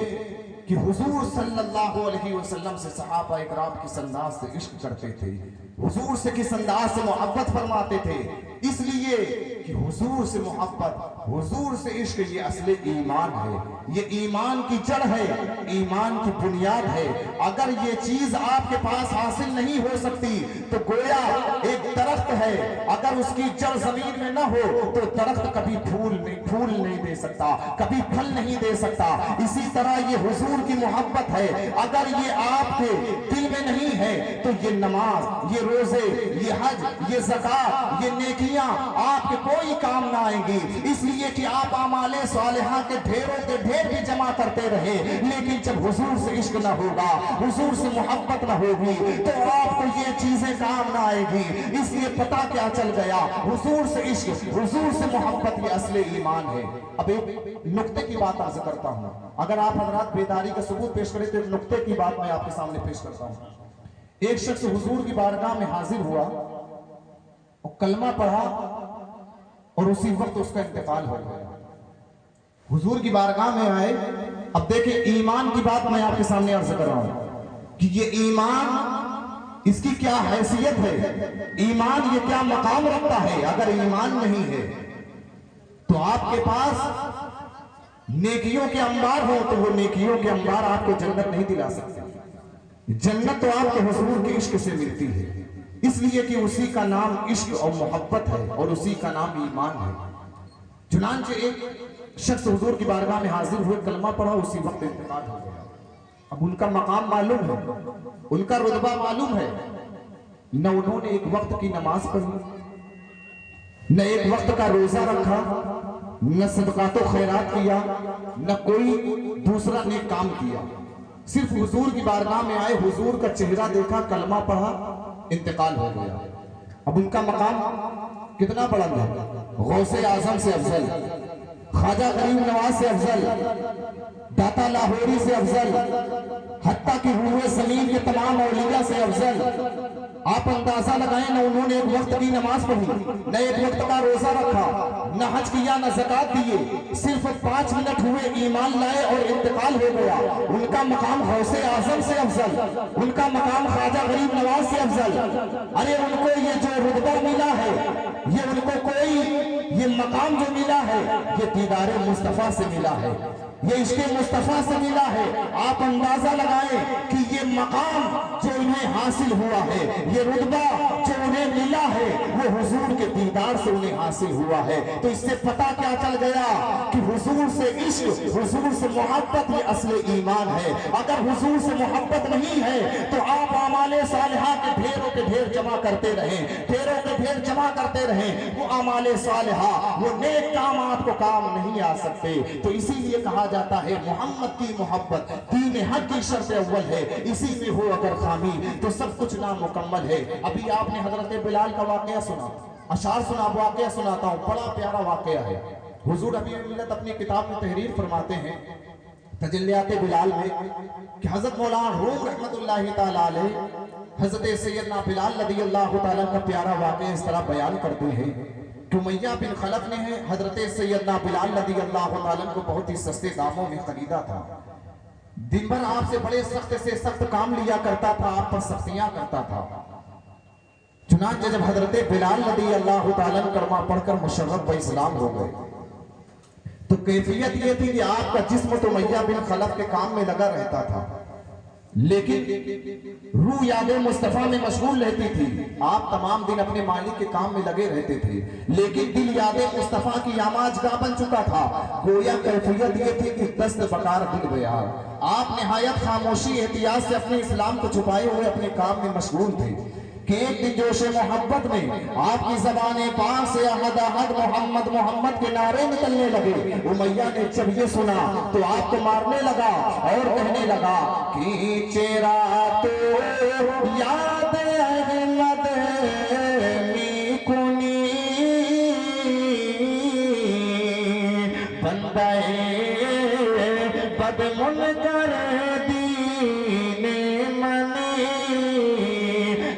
کہ حضور صلی اللہ علیہ وسلم سے صحابہ اکرام کس انداز سے عشق کرتے تھے, حضور سے کس انداز سے محبت فرماتے تھے. اس لیے کہ حضور سے محبت, حضور سے عشق یہ اصل ایمان ہے, یہ ایمان کی جڑ ہے, ایمان کی بنیاد ہے. اگر یہ چیز آپ کے پاس حاصل نہیں ہو سکتی تو گویا ایک درخت ہے ہے اگر اس کی جڑ زمین میں نہ ہو تو درخت کبھی پھول نہیں دے سکتا، کبھی پھل نہیں دے سکتا۔ اسی طرح یہ حضور کی محبت ہے، اگر یہ آپ کے دل میں نہیں ہے تو یہ نماز، یہ روزے، یہ حج، یہ زکوٰۃ، یہ نیکیاں آپ کے کوئی کام نہ آئیں گی، اس لیے کہ آپ اعمال صالحہ کے ڈھیروں کے ڈھیر بھی جمع کرتے رہے، لیکن جب حضور سے عشق نہ ہوگا، حضور سے محبت نہ ہوگی تو آپ کو یہ چیزیں کام نہ آئے گی۔ اس لیے پتہ کیا چل گیا، حضور سے عشق، حضور سے محبت یہ اصل ایمان ہے۔ اب ایک نقطے کی بات عرض کرتا ہوں، اگر آپ حضرات بیداری کا ثبوت پیش کریں تو ایک نقطے کی بات میں آپ کے سامنے پیش کرتا ہوں۔ ایک شخص حضور کی بارگاہ میں حاضر ہوا اور کلمہ پڑھا اور اسی وقت اس کا انتقال ہو گیا۔ حضور کی بارگاہ میں آئے، اب دیکھیں ایمان کی بات میں آپ کے سامنے عرض کر رہا ہوں کہ یہ ایمان اس کی کیا حیثیت ہے، ایمان یہ کیا مقام رکھتا ہے۔ اگر ایمان نہیں ہے تو آپ کے پاس نیکیوں کے انبار ہو تو وہ نیکیوں کے انبار آپ کو جنت نہیں دلا سکتے۔ جنت تو آپ کے حضور کے عشق سے ملتی ہے، اس لیے کہ اسی کا نام عشق اور محبت ہے اور اسی کا نام ایمان ہے۔ چنانچہ ایک شخص حضور کی بارگاہ میں حاضر ہوئے، کلمہ پڑھا، اسی وقت انتقال ہو گیا۔ اب ان کا مقام معلوم ہے، ان کا رتبہ معلوم ہے، نہ انہوں نے ایک وقت کی نماز پڑھی، نہ ایک وقت کا روزہ رکھا، نہ صدقات و خیرات کیا، نہ کوئی دوسرا نیک کام کیا، صرف حضور کی بارگاہ میں آئے، حضور کا چہرہ دیکھا، کلمہ پڑھا، انتقال ہو گیا۔ اب ان کا مقام کتنا بلند ہے، غوث اعظم سے افضل، خواجہ غریب نواز سے افضل، داتا لاہوری سے افضل، حتیٰ کہ روح زمین کے تمام اولیاء سے افضل۔ آپ اندازہ لگائیں، نہ انہوں نے ایک وقت کی نماز پڑھی، نہ ایک وقت کا روزہ رکھا، نہ حج کیا، نہ زکوٰۃ دیے، صرف 5 منٹ ہوئے ایمان لائے اور انتقال ہو گیا۔ ان کا مقام غوث اعظم سے افضل، ان کا مقام خواجہ غریب نواز سے افضل۔ ارے ان کو یہ جو رتبہ ملا ہے، یہ ان کو کوئی یہ مقام جو ملا ہے یہ دیدار مصطفیٰ سے ملا ہے، یہ عشق مصطفیٰ سے ملا ہے۔ آپ اندازہ لگائیں کہ یہ مقام جو انہیں حاصل ہوا ہے، یہ رتبہ جو انہیں ملا ہے، وہ حضور کے دیدار سے انہیں حاصل ہوا ہے۔ تو اس سے پتہ کیا چل گیا کہ حضور سے عشق، حضور سے محبت یہ اصل ایمان ہے۔ اگر حضور سے محبت نہیں ہے تو آپ اعمال صالحہ کے ڈھیروں کے ڈھیر جمع کرتے رہیں، ڈھیروں کے ڈھیر جمع کرتے رہیں، وہ اعمال صالحہ، وہ نیک کام آپ کو کام نہیں آ سکتے۔ تو اسی لیے کہا جاتا ہے محمد کی محبت دین حق کی شرط اول ہے، اسی میں ہو اگر خامی تو سب کچھ نامکمل ہے۔ ابھی آپ نے حضرت بلال کا واقعہ سنا، اشعار سنا، واقعہ سناتا ہوں، بڑا پیارا واقعہ ہے۔ حضور حبیب ملت اپنی کتاب میں تحریر فرماتے ہیں تجلیات بلال میں کہ حضرت مولانا روم رحمت اللہ تعالی علیہ حضرت سیدنا بلال رضی اللہ تعالیٰ کا پیارا واقعہ اس طرح بیان کرتے ہیں کہ امیہ بن خلف نے حضرت سیدنا بلال رضی اللہ تعالیٰ کو بہت ہی سستے داموں میں خریدا تھا۔ دن بھر آپ سے بڑے سخت سے سخت کام لیا کرتا تھا، آپ پر سختیاں کرتا تھا۔ چنانچہ جب حضرت بلال رضی اللہ تعالیٰ کلمہ پڑھ کر مشرف و اسلام ہو گئے تو کیفیت یہ تھی کہ آپ کا جسم تو امیہ بن خلف کے کام میں لگا رہتا تھا، لیکن روح یاد مصطفیٰ میں مشغول رہتی تھی۔ آپ تمام دن اپنے مالک کے کام میں لگے رہتے تھے، لیکن دل یاد مصطفیٰ کی آماج گاہ بن چکا تھا۔ گویا کیفیت یہ تھی کہ دست بکار دل بیار۔ آپ نہایت خاموشی احتیاط سے اپنے اسلام کو چھپائے ہوئے اپنے کام میں مشغول تھے کہ ایک دن جوش محبت میں آپ کی زبان پاک سے احد احد محمد محمد کے نعرے نکلنے لگے۔ امیہ نے جب یہ سنا تو آپ کو مارنے لگا اور کہنے لگا کہ چہرہ تو یاد احمد می کنی بندہ بد منکر دین منی،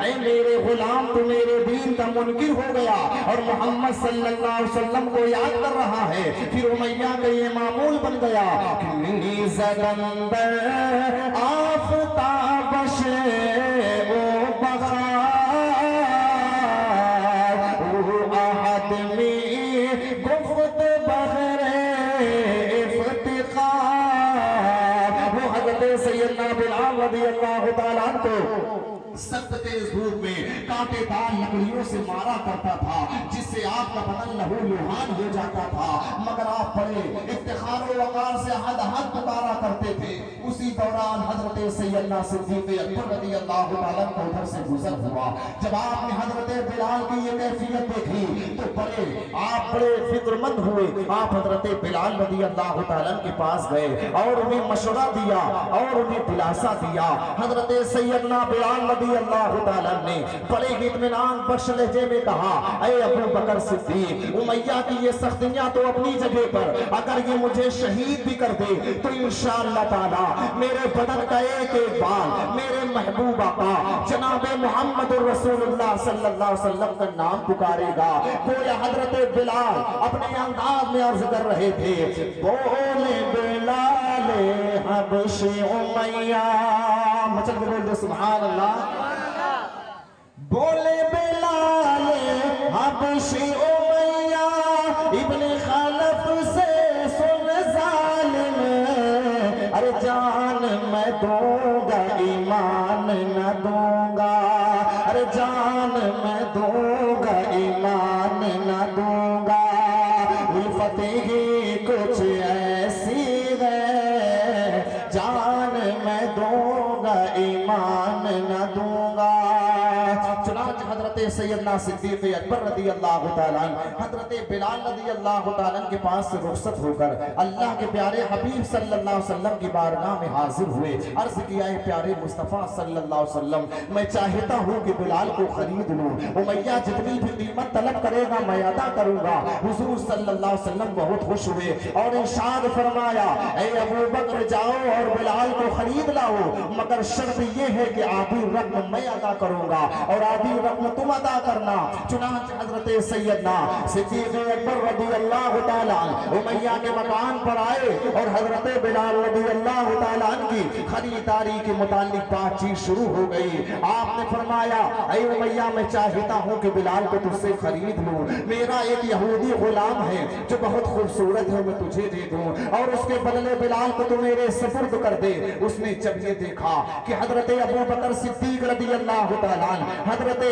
اے میرے غلام تو میرے دین کا منکر ہو گیا اور محمد صلی اللہ علیہ وسلم کو یاد کر رہا ہے۔ پھر امیہ کا یہ معمول بن گیا کہ منی زدندر آفتاب شے او بخار او احد می گفت بغیر افتخار۔ وہ حضرت سیدنا بلال رضی اللہ تعالیٰ عنہ کو سخت تیز دھوپ میں کانٹے دار لکڑیوں سے مارا کرتا تھا جس سے آپ کا بدن لہو لہان ہو جاتا تھا، مگر آپ بڑے افتخار و وقار سے حد حد پکارا کرتے تھے۔ اسی دوران حضرت سیدنا صدیق اکبر رضی اللہ تعالیٰ کو ادھر سے گزر ہوا۔ جب آپ نے حضرت بلال کی یہ کیفیت دیکھی تو آپ بڑے فکر مند ہوئے۔ آپ حضرت بلال رضی اللہ تعالیٰ کے پاس گئے اور انہیں مشورہ دیا اور انہیں دلاسا دیا۔ حضرت سیدنا بلال رضی اللہ تعالیٰ نے بڑے اطمینان بخش لہجے میں کہا، اے ابو بکر صدیق، امیہ کی یہ سختیاں تو اپنی جگہ پر، اگر یہ مجھے شہید بھی کر دے تو انشاءاللہ تعالیٰ میرے بدن کا ایک ایک بال میرے محبوب آقا جناب محمد رسول اللہ صلی اللہ علیہ وسلم کا نام پکارے گا۔ گویا حضرت بلال اپنے انداز میں عرض کر رہے تھے، بولے بلال حبشی امیہ، مچل کے بول دے سبحان اللہ، بولے بلال حبشی امیہ ابن خلف سے سن ظالم، ارے جان میں دوں گا ایمان نہ دوں گا، ارے جان میں دوں گا ایمان نہ دوں گا، الفت ہی کچھ ایسی ہے جان میں دوں گا ایمان نہ دوں گا۔ چنانچہ حضرت سیدنا صدیق اکبر رضی اللہ تعالیٰ حضرت بلال رضی اللہ تعالیٰ کے پاس سے رخصت ہو کر اللہ کے پیارے حبیب صلی اللہ علیہ وسلم کی بارگاہ میں حاضر ہوئے۔ عرض کیا ہے پیارے مصطفیٰ صلی اللہ علیہ وسلم، میں چاہتا ہوں کہ بلال کو خرید لوں، امیہ جتنی بھی قیمت طلب کرے گا میں ادا کروں گا۔ حضور صلی اللہ علیہ وسلم بہت خوش ہوئے اور ارشاد فرمایا، اے ابو بکر جاؤ اور بلال کو خرید لاؤ، مگر شرط یہ ہے کہ آدھی رقم میں ادا کروں گا اور آدھی رقم تم ادا کرنا۔ چنانچہ حضرت سیدنا صدیق اکبر رضی اللہ تعالیٰ امیہ کے مکان پر آئے اور حضرت بلال رضی اللہ تعالیٰ کی خریداری کے متعلق بات چیت شروع ہو گئی۔ آپ نے فرمایا، اے امیہ میں چاہتا ہوں کہ بلال کو تجھ سے خرید لوں، میرا ایک یہودی غلام ہے جو بہت خوبصورت ہے، میں تجھے دے دوں اور اس کے بدلے بلال کو تو میرے سپرد کر دے۔ اس نے جب یہ دیکھا کہ حضرت ابو بکر صدیق رضی اللہ تعالیٰ حضرت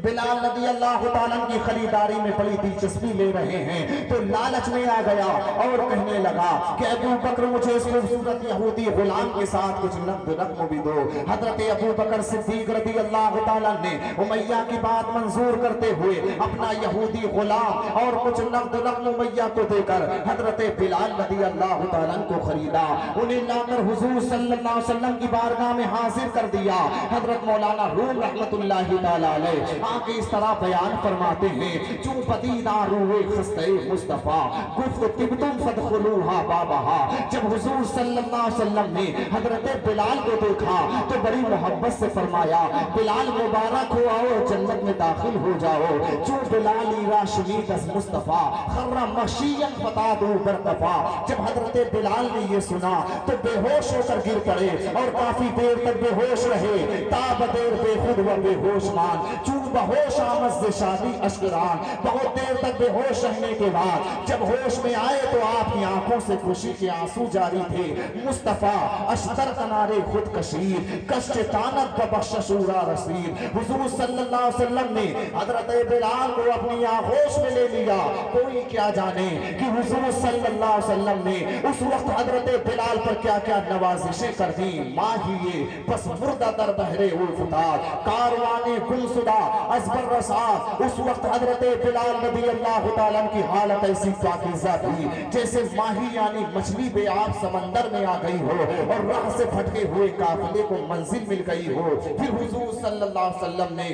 بلال رضی اللہ تعالیٰ کی خریداری میں بڑی دلچسپی لے رہے ہیں تو لالچ میں آ گیا اور کہنے لگا کہ ابو بکر مجھے اس خوبصورت یہودی غلام کے ساتھ کچھ نقد رقم بھی دو۔ حضرت ابو بکر صدیق رضی اللہ تعالیٰ نے امیہ کی بات منظور کرتے ہوئے اپنا یہودی غلام اور کچھ نقد رقم امیہ کو دے کر حضرت بلال رضی اللہ تعالیٰ کو خریدا، انہیں لا کر حضور صلی اللہ علیہ وسلم کی بارگاہ میں حاضر کر دیا۔ حضرت مولانا روم رحمت اللہ تعالیٰ علیہ آگے اس طرح بیان فرماتے ہیں، چون پدیدہ روح خستہ مصطفیٰ گفت تبتم فدخلوها بابہا، جب حضور صلی اللہ علیہ وسلم نے حضرت بلال کو دیکھا تو بڑی محبت سے فرمایا، بلال مبارک ہو آؤ جنت میں داخل ہو جاؤ، چون بلالی راشمید از مصطفیٰ خر مخشیا فتادو برطفا، جب حضرت بلال نے یہ سنا تو بے ہوش ہو کر گر پڑے اور کافی دیر تک بے ہوش رہے، تاب دیر بے خود و بے ہوش مان، چون بہوش آمد سے شادی اشکران، بہت دیر تک بے ہوش رہنے کے بعد جب ہوش میں آئے تو آپ کی آنکھوں سے خوشی کے آنسو جاری تھے۔ مصطفیٰ اشتر کنارے خود کشیر کشت تانت ببخششورا رسید، حضور صلی اللہ علیہ وسلم نے حضرت بلال کو اپنی آغوش میں لے لیا۔ کوئی کیا جانے کہ حضور صلی اللہ علیہ وسلم نے اس وقت حضرت بلال پر کیا کیا نوازشیں کر دی۔ ماہیے پس مردہ در بحر الفتاد کاروانے گمشدہ ازبر رساد، اس وقت حضرت بلال رضی اللہ تعالیٰ کی حالت ایسی پاکیزہ تھی جیسے ماہی یعنی مچھلی بے آب سمندر میں آ گئی ہو اور راہ سے پھٹکے ہوئے قافلے کو منزل مل گئی ہو۔ پھر حضور صلی اللہ علیہ وسلم نے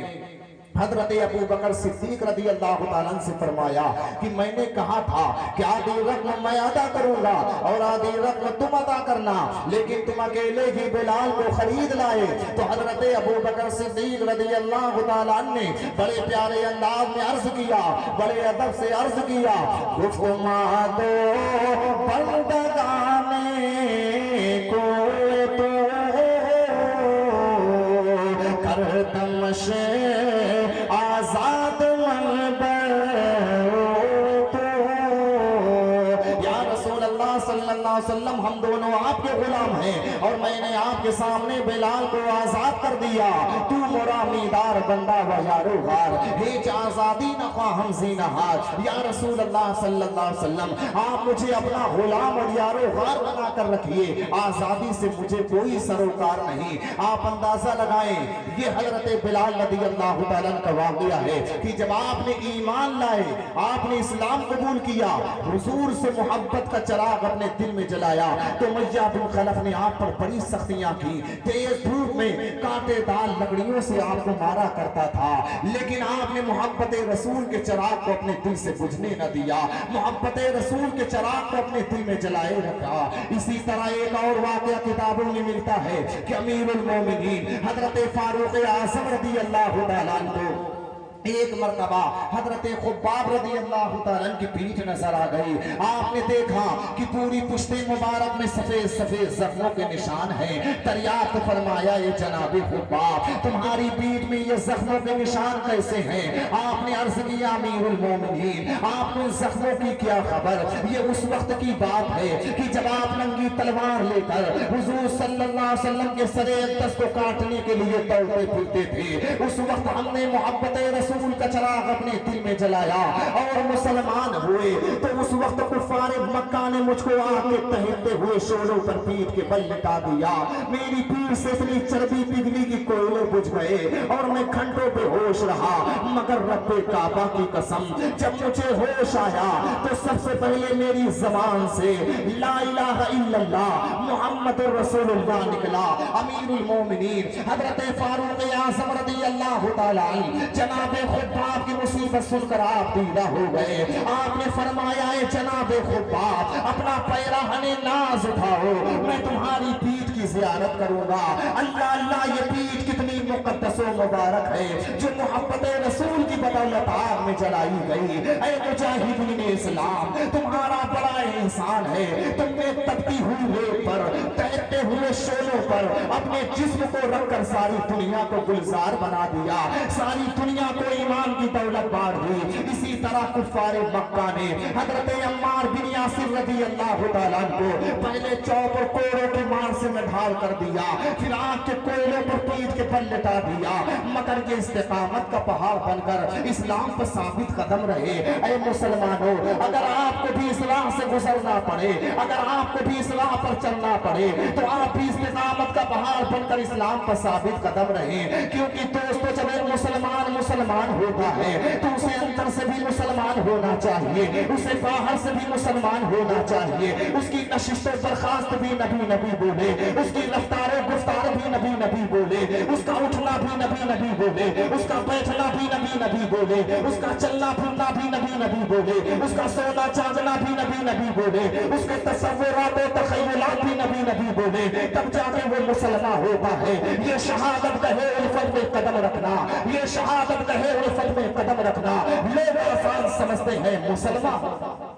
حضرت ابو بکر صدیق رضی اللہ تعالیٰ سے فرمایا کہ میں نے کہا تھا کہ آدھی رقم میں ادا کروں گا اور آدھی رقم تم ادا کرنا، لیکن تم اکیلے ہی بلال کو خرید لائے۔ تو حضرت ابو بکر صدیق رضی اللہ تعالیٰ نے بڑے پیارے انداز میں عرض کیا، بڑے ادب سے عرض کیا، حکما دو بندگانے کو تو کردم سے آزاد من بر تو، یا رسول اللہ صلی اللہ علیہ وسلم ہم دونوں آپ کے غلام ہیں اور میں نے آپ کے سامنے بلال کو آزاد کر دیا، تو مرا میدار بندہ و یارو غار، ہیچ آزادی نہ خواہم زینہار۔ یا رسول اللہ صلی اللہ علیہ وسلم آپ مجھے اپنا غلام اور یارو غار بنا کر رکھیے، آزادی سے مجھے کوئی سروکار نہیں۔ آپ اندازہ لگائیں، یہ حضرت بلال رضی اللہ تعالیٰ کا واقعہ ہے کہ جب آپ نے ایمان لائے، آپ نے اسلام قبول کیا، حضور سے محبت کا چراغ اپنے دل میں جلایا، تو امیہ بن خلف نے آپ پر بڑی سختیاں کی، تیز دھوپ میں کانٹے دار لکڑیوں سے آپ کو مارا کرتا تھا، لیکن آپ نے محبت رسول کے چراغ کو اپنے دل سے بجھنے نہ دیا، محبت رسول کے چراغ کو اپنے دل میں جلائے رکھا۔ اسی طرح ایک اور واقعہ کتابوں میں ملتا ہے کہ امیر المومنین حضرت فاروق اعظم رضی اللہ تعالیٰ عنہ ایک مرتبہ حضرت خباب رضی اللہ تعالیٰ کی پیٹھ نظر آ گئی، آپ نے دیکھا کہ پوری پشت مبارک میں سفید سفید زخموں کے نشان ہیں، دریافت فرمایا اے جناب خباب تمہاری پیٹھ میں یہ زخموں کے نشان کیسے ہیں؟ آپ نے عرض کیا امیر المومنین آپ نے زخموں کی کیا خبر؟ یہ اس وقت کی بات ہے کہ جب آپ ننگی تلوار لے کر حضور صلی اللہ علیہ وسلم کے سر اقدس کو کاٹنے کے لیے دوڑتے پھرتے تھے، اس وقت ہم نے محبت رسول کا چراغ اپنے دل میں جلایا اور مسلمان ہوئے، تو اس وقت کفار مکہ نے مجھ کو آگ کے تہتے ہوئے شعلوں پر پیٹھ کے بل لٹا دیا، میری پیٹھ سے اتنی چربی پگھلی کی کوئلے بجھ گئے اور میں گھنٹوں پہ ہوش رہا، مگر رب کعبہ کی قسم جب مجھے ہوش آیا تو سب سے پہلے میری زبان سے لا الہ الا اللہ محمد رسول اللہ نکلا۔ امیر المومنین حضرت فاروق اعظم رضی اللہ تعالیٰ عنہ جناب خباب کی مصیبت سن کر آپ دیدہ ہو گئے، آپ نے فرمایا اے جناب خباب اپنا پیراہن ناز اٹھاؤ، میں تمہاری پیٹھ کی زیارت کروں گا۔ اللہ اللہ یہ پیٹھ کتنی مقدس و مبارک ہے جو محبت رسول کی بدولت آگ میں جلائی گئی۔ اے مجاہدین اسلام تمہارا بڑا احسان ہے، تم نے تپتی ہوئی ریت پر تہتے ہوئے شعلوں پر اپنے جسم کو رکھ کر ساری دنیا کو گلزار بنا دیا، ساری دنیا کو ایمان کی دولت بار دی۔ اسی طرح کفار مکہ نے حضرت عمار بن یاسر رضی اللہ تعالیٰ کو پہلے چوک اور کوڑوں کے مار سے میں ڈھال کر دیا، پھر آگ کے کوئلوں پر پیٹ کے بل لٹا دیا، مگر یہ استقامت کا پہاڑ بن کر اسلام پر ثابت قدم رہے۔ اے مسلمانوں اگر آپ کو بھی اسلام سے گزرنا پڑے، اگر آپ کو بھی اسلام پر چلنا پڑے تو آپ بھی استقامت کا پہاڑ بن کر اسلام پر ثابت قدم رہیں، کیونکہ دوستو جب ایک مسلمان ہوتا ہے تو اسے اندر سے بھی مسلمان ہونا چاہیے، اسے باہر سے بھی مسلمان ہونا چاہیے، اس کی نشست و برخاست بھی نبی نبی بولے، اس کی رفتار و گفتار بھی نبی نبی بولے، اس کا اٹھنا بھی نبی نبی بولے، اس کا بیٹھنا بھی نبی نبی بولے، اس کا چلنا پھرنا بھی نبی نبی بولے، اس کا سونا چاندنا بھی نبی نبی بولے، اس کے تصورات و تخیلات بھی نبی نبی بولے، تب جا کے وہ مسلمان ہوتا ہے۔ یہ شہادت کہے الفت میں قدم رکھنا، یہ شہادت کہے الفت میں قدم رکھنا لوگ آسان سمجھتے ہیں مسلمان۔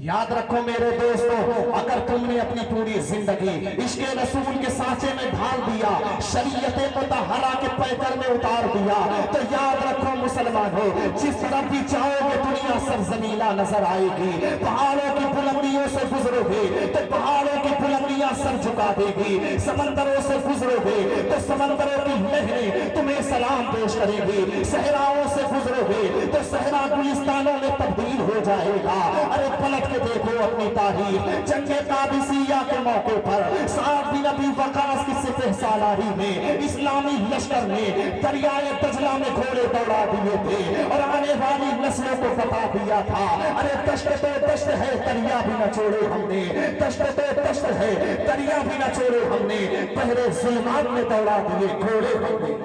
یاد رکھو میرے دوستو اگر تم نے اپنی پوری زندگی عشق رسول کے سانچے میں ڈھال دیا، شریعت مطہرہ کے پیکر میں اتار دیا، تو یاد رکھو مسلمان ہو جس طرف بھی چاہو گے دنیا سرزمینہ نظر آئے گی، پہاڑوں کی بلندیوں سے گزرو گے تو پہاڑوں کی بلندیاں سر جھکا دے گی، سمندروں سے گزرو گے تو سمندروں کی لہریں تمہیں سلام پیش کرے گی، صحراؤں سے گزرو گے تو صحرا گلستانوں میں تبدیل ہو جائے گا۔ ارے پلٹ کے دیکھو اپنی تاریخ، جنگ قادسیہ کے موقع پر سعد بن ابی وقاص کی سپہ سالاری میں اسلامی لشکر نے دریائے دجلہ میں گھوڑے دوڑا دیے تھے اور آنے والی نسلوں کو بتا دیا تھا ارے دشت تو دشت ہے دریا بھی نہ چھوڑے ہم نے، دشت تو دشت ہے دریا بھی نہ چھوڑے ہم نے، پہرے ظلمات میں دوڑا دیے گھوڑے ہم نے۔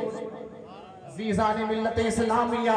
عزیزان ملت اسلامیہ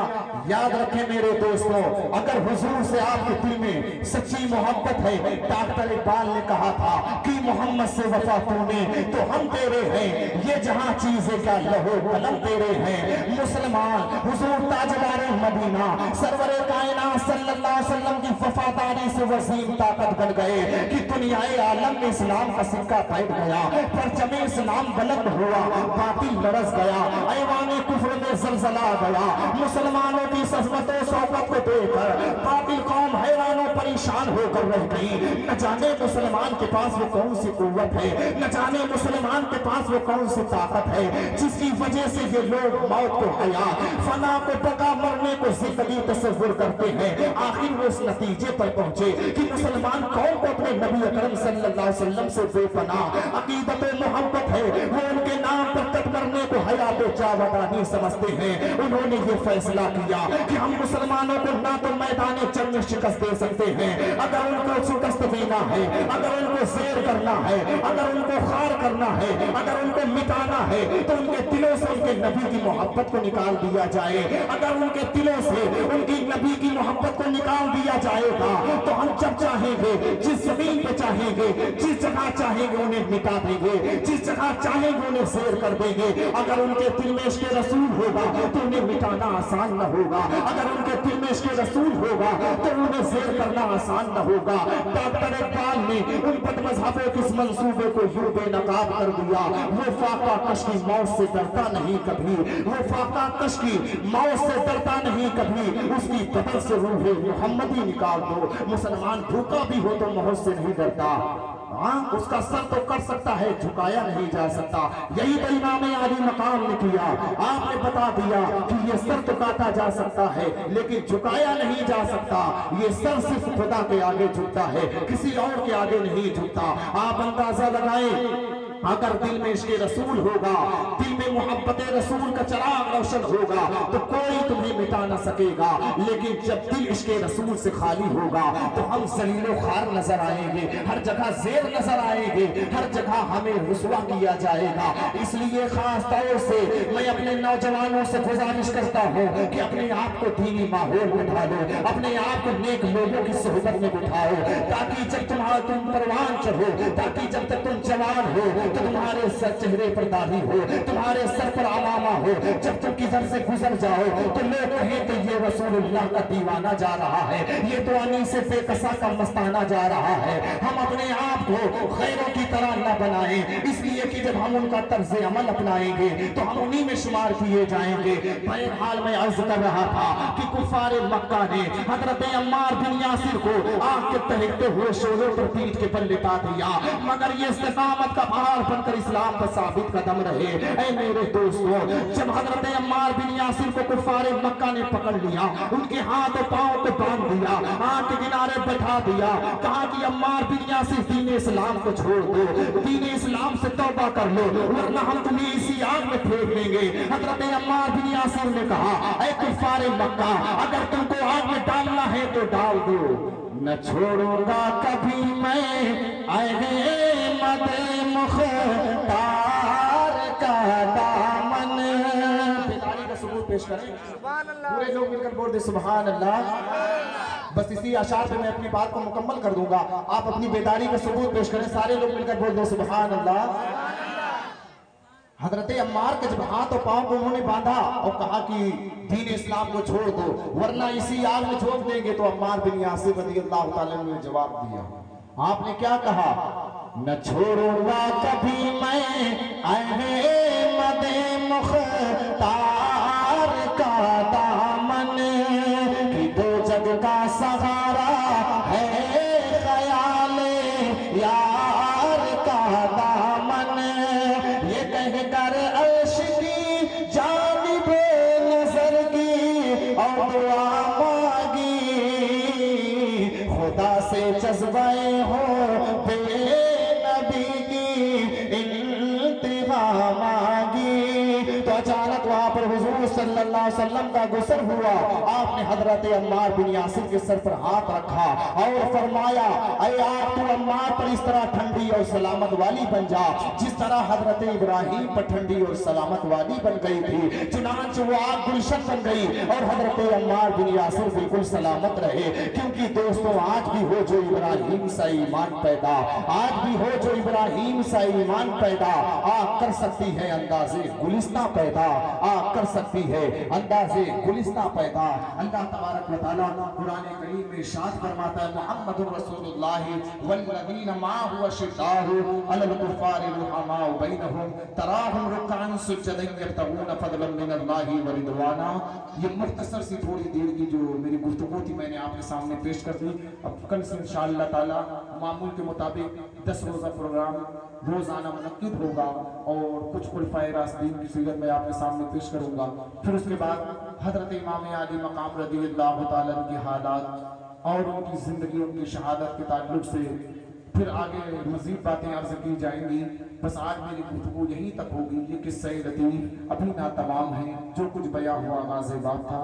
یاد رکھیں میرے دوستوں اگر حضور سے آپ کے دل میں سچی محبت ہے، ڈاکٹر اقبال نے کہا تھا کہ محمد سے وفا تو نے تو ہم تیرے ہیں، یہ جہاں چیزیں کا لہو قلم تیرے ہیں۔ مسلمان حضور تاجدار مدینہ سرور کائنات صلی اللہ علیہ وسلم کی وفاداری سے وسیم طاقت بن گئے کہ دنیائے عالم میں اسلام کا سکہ بیٹھ گیا، پرچم اسلام بلند ہوا، باطل لرز گیا، ایوان کفر میں میں زلزلہ گیا. مسلمانوں کی عظمت و شوکت کو دیکھ کر باطل قوم حیران و پریشان ہو کر رہ گئی. نہ جانے مسلمان کے پاس وہ کون سی قوت ہے, نہ جانے مسلمان کے پاس وہ کون سی طاقت ہے جس کی وجہ سے یہ لوگ موت کو حیات, فنا کو بقا, مرنے کو زندگی تصور کرتے ہیں. آخر وہ اس نتیجے پر پہنچے کہ مسلمان قوم کو اپنے نبی اکرم صلی اللہ علیہ وسلم سے بے پناہ عقیدت و محبت ہے. وہ ان کے نام پر تک مرنے کو حیات و جاودانی سمجھتے ہیں. انہوں نے یہ فیصلہ کیا کہ ہم مسلمانوں کو نہ تو میدان جنگ میں شکست دے سکتے ہیں, اگر ان کو شکست دینا ہے, اگر ان کو زیر کرنا ہے, اگر ان کو خار کرنا ہے, اگر ان کو مٹانا ہے تو ان کے دلوں سے ان کے نبی کی محبت کو نکال دیا جائے. اگر ان کے دلوں سے ان کی نبی کی محبت کو نکال دیا جائے گا تو ہم جب چاہیں گے, جس زمین پہ چاہیں گے, جس جگہ چاہیں گے انہیں مٹا دیں گے, جس جگہ چاہیں گے انہیں زیر کر دیں گے. اگر ان کے دل میں عشق رسول ہوگا تو انہیں مٹانا آسان نہ ہوگا, اگر ان کے دل میں عشق رسول ہوگا تو انہیں زیر کرنا آسان نہ ہوگا. ڈاکٹر اقبال نے ان بد مذہبوں کے اس منصوبے کو یوں بے نقاب کر دیا. وہ فاقہ کش کی موت سے ڈرتا نہیں کبھی, وہ فاقہ کش کی موت سے ڈرتا نہیں کبھی, اس کی بدن سے روح محمدی نکال دو. مسلمان بھوکا بھی ہو تو موت سے نہیں ڈرتا. ہاں, اس کا سر تو کر سکتا ہے, جھکایا نہیں جا سکتا. یہی تو امام علی مقام نے کیا. آپ نے بتا دیا کہ یہ سر تو کاٹا جا سکتا ہے لیکن جھکایا نہیں جا سکتا. یہ سر صرف خدا کے آگے جھکتا ہے, کسی اور کے آگے نہیں جھکتا. آپ اندازہ لگائیں, اگر دل میں عشق رسول ہوگا, دل میں محبت رسول کا چراغ روشن ہوگا تو کوئی تمہیں مٹا نہ سکے گا. لیکن جب دل عشق رسول سے خالی ہوگا تو ہم ذلیل و خوار نظر آئیں گے, ہر جگہ زیر نظر آئیں گے, ہر جگہ ہمیں رسوا کیا جائے گا. اس لیے خاص طور سے میں اپنے نوجوانوں سے گزارش کرتا ہوں کہ اپنے آپ کو دینی ماحول میں ڈالو, اپنے آپ کو نیک لوگوں کی صحبت میں بٹھاؤ, تاکہ جب تم پروان چڑھو, تاکہ جب تک تم جوان ہو تو تمہارے سر چہرے پر داڑھی ہو, تمہارے سر پر عمامہ ہو. جب تم کدھر سے گزر جاؤ تو لوگ کہیں کہ یہ رسول اللہ کا دیوانہ جا رہا ہے, یہ تو انیس بے قصہ کا مستانہ جا رہا ہے. ہم اپنے آپ کو خیروں کی طرح نہ بنائیں, اس لیے کہ جب ہم ان کا طرز عمل اپنائیں گے تو ہم انہی میں شمار کیے جائیں گے. بہرحال میں عرض کر رہا تھا کہ کفار مکہ نے حضرت عمار بن یاسر کو آگ کے تہکتے ہوئے شعلوں پر پیٹھ کے بل لٹا دیا, مگر یہ استقامت کا پہاڑ بن کر اسلام پر ثابت قدم رہے. اے میرے دوستو, جب حضرت عمار بن یاسر کو کفار مکہ نے پکڑ لیا, ان کے ہاتھ و پاؤں کو باندھ دیا, آگ کے کنارے بٹھا دیا, کہا کہ عمار بن یاسر دین اسلام کو چھوڑ دو, دین اسلام سے توبہ کر لو ورنہ ہم تمہیں اسی آگ میں پھینک دیں گے. حضرت عمار بن یاسر نے کہا, اے کفار مکہ, اگر تم کو آگ میں ڈالنا ہے تو ڈال دو, نہ چھوڑوں گا کبھی میں احمد مختار کا دامن. بیداری کا ثبوت پیش کریں, پورے لوگ مل کر بول دیں سبحان اللہ. بس اسی اشعار پہ میں اپنی بات کو مکمل کر دوں گا, آپ اپنی بیداری کا ثبوت پیش کریں. سارے لوگ مل کر بول دیں سبحان اللہ. حضرت عمار کے جب ہاتھ و پاؤں کو انہوں نے باندھا اور کہا کہ دین اسلام کو چھوڑ دو ورنہ اسی آگ میں جھونک دیں گے, تو عمار بن یاسر رضی اللہ تعالیٰ نے جواب دیا. آپ نے کیا کہا, نہ چھوڑوں گا کبھی میں احمد مختار کا دامن, کہ دو جگ کا سہارا ہے خیال یار کا دامن. یہ کہہ کر عرش کی جانب نظر کی اور دعا مانگی, خدا سے جذبہ ہو بے نبی کی انتہا مانگی. تو اچانک وہاں پر حضور صلی اللہ علیہ وسلم کا گسر ہوا. آپ نے حضرت عمار بن یاسر کے سر پر ہاتھ رکھا اور فرمایا, اے آپ تو عمار پر اس طرح ٹھنڈی اور سلامت والی بن جا جس طرح حضرت ابراہیم پر ٹھنڈی اور سلامت والی بن گئی تھی. چنانچہ وہ آگ گلشن بن گئی اور حضرت عمار بن یاسر بالکل سلامت رہے. کیونکہ دوستوں, آج بھی ہو جو ابراہیم سا ایمان پیدا, آج بھی ہو جو ابراہیم سا ایمان پیدا, آگ کر سکتی ہے اندازے گلستہ پیدا, آگ کر سکتی ہے انداز گلستہ پیدا اللہ تبارک و تعالیٰ قرآن کریم میں ارشاد فرماتا ہے محمد رسول اللہ والذین معه اشداء علی الکفار رحماء بینہم تراہم رکعا سجدا یبتغون فضلا من اللہ ورضوانا. یہ مختصر سی تھوڑی دیر کی جو میری گفتگو تھی میں نے آپ کے سامنے پیش کر دی. اب کل سے انشاءاللہ تعالیٰ معمول کے مطابق 10 روزہ پروگرام روزانہ منعقد ہوگا اور کچھ خلفائے راشدین کی صورت میں آپ کے سامنے پیش کروں گا. پھر اس کے بعد حضرت امام عالی مقام رضی اللہ تعالیٰ عنہ کی حالات اور ان کی زندگی ان کی شہادت کے تعلق سے پھر آگے مزید باتیں عرض کی جائیں گی. بس آج میری گفتگو یہیں تک ہوگی. یہ قصہ لطیف ابھی ناتمام ہے. جو کچھ بیان ہوا آغاز بات تھا.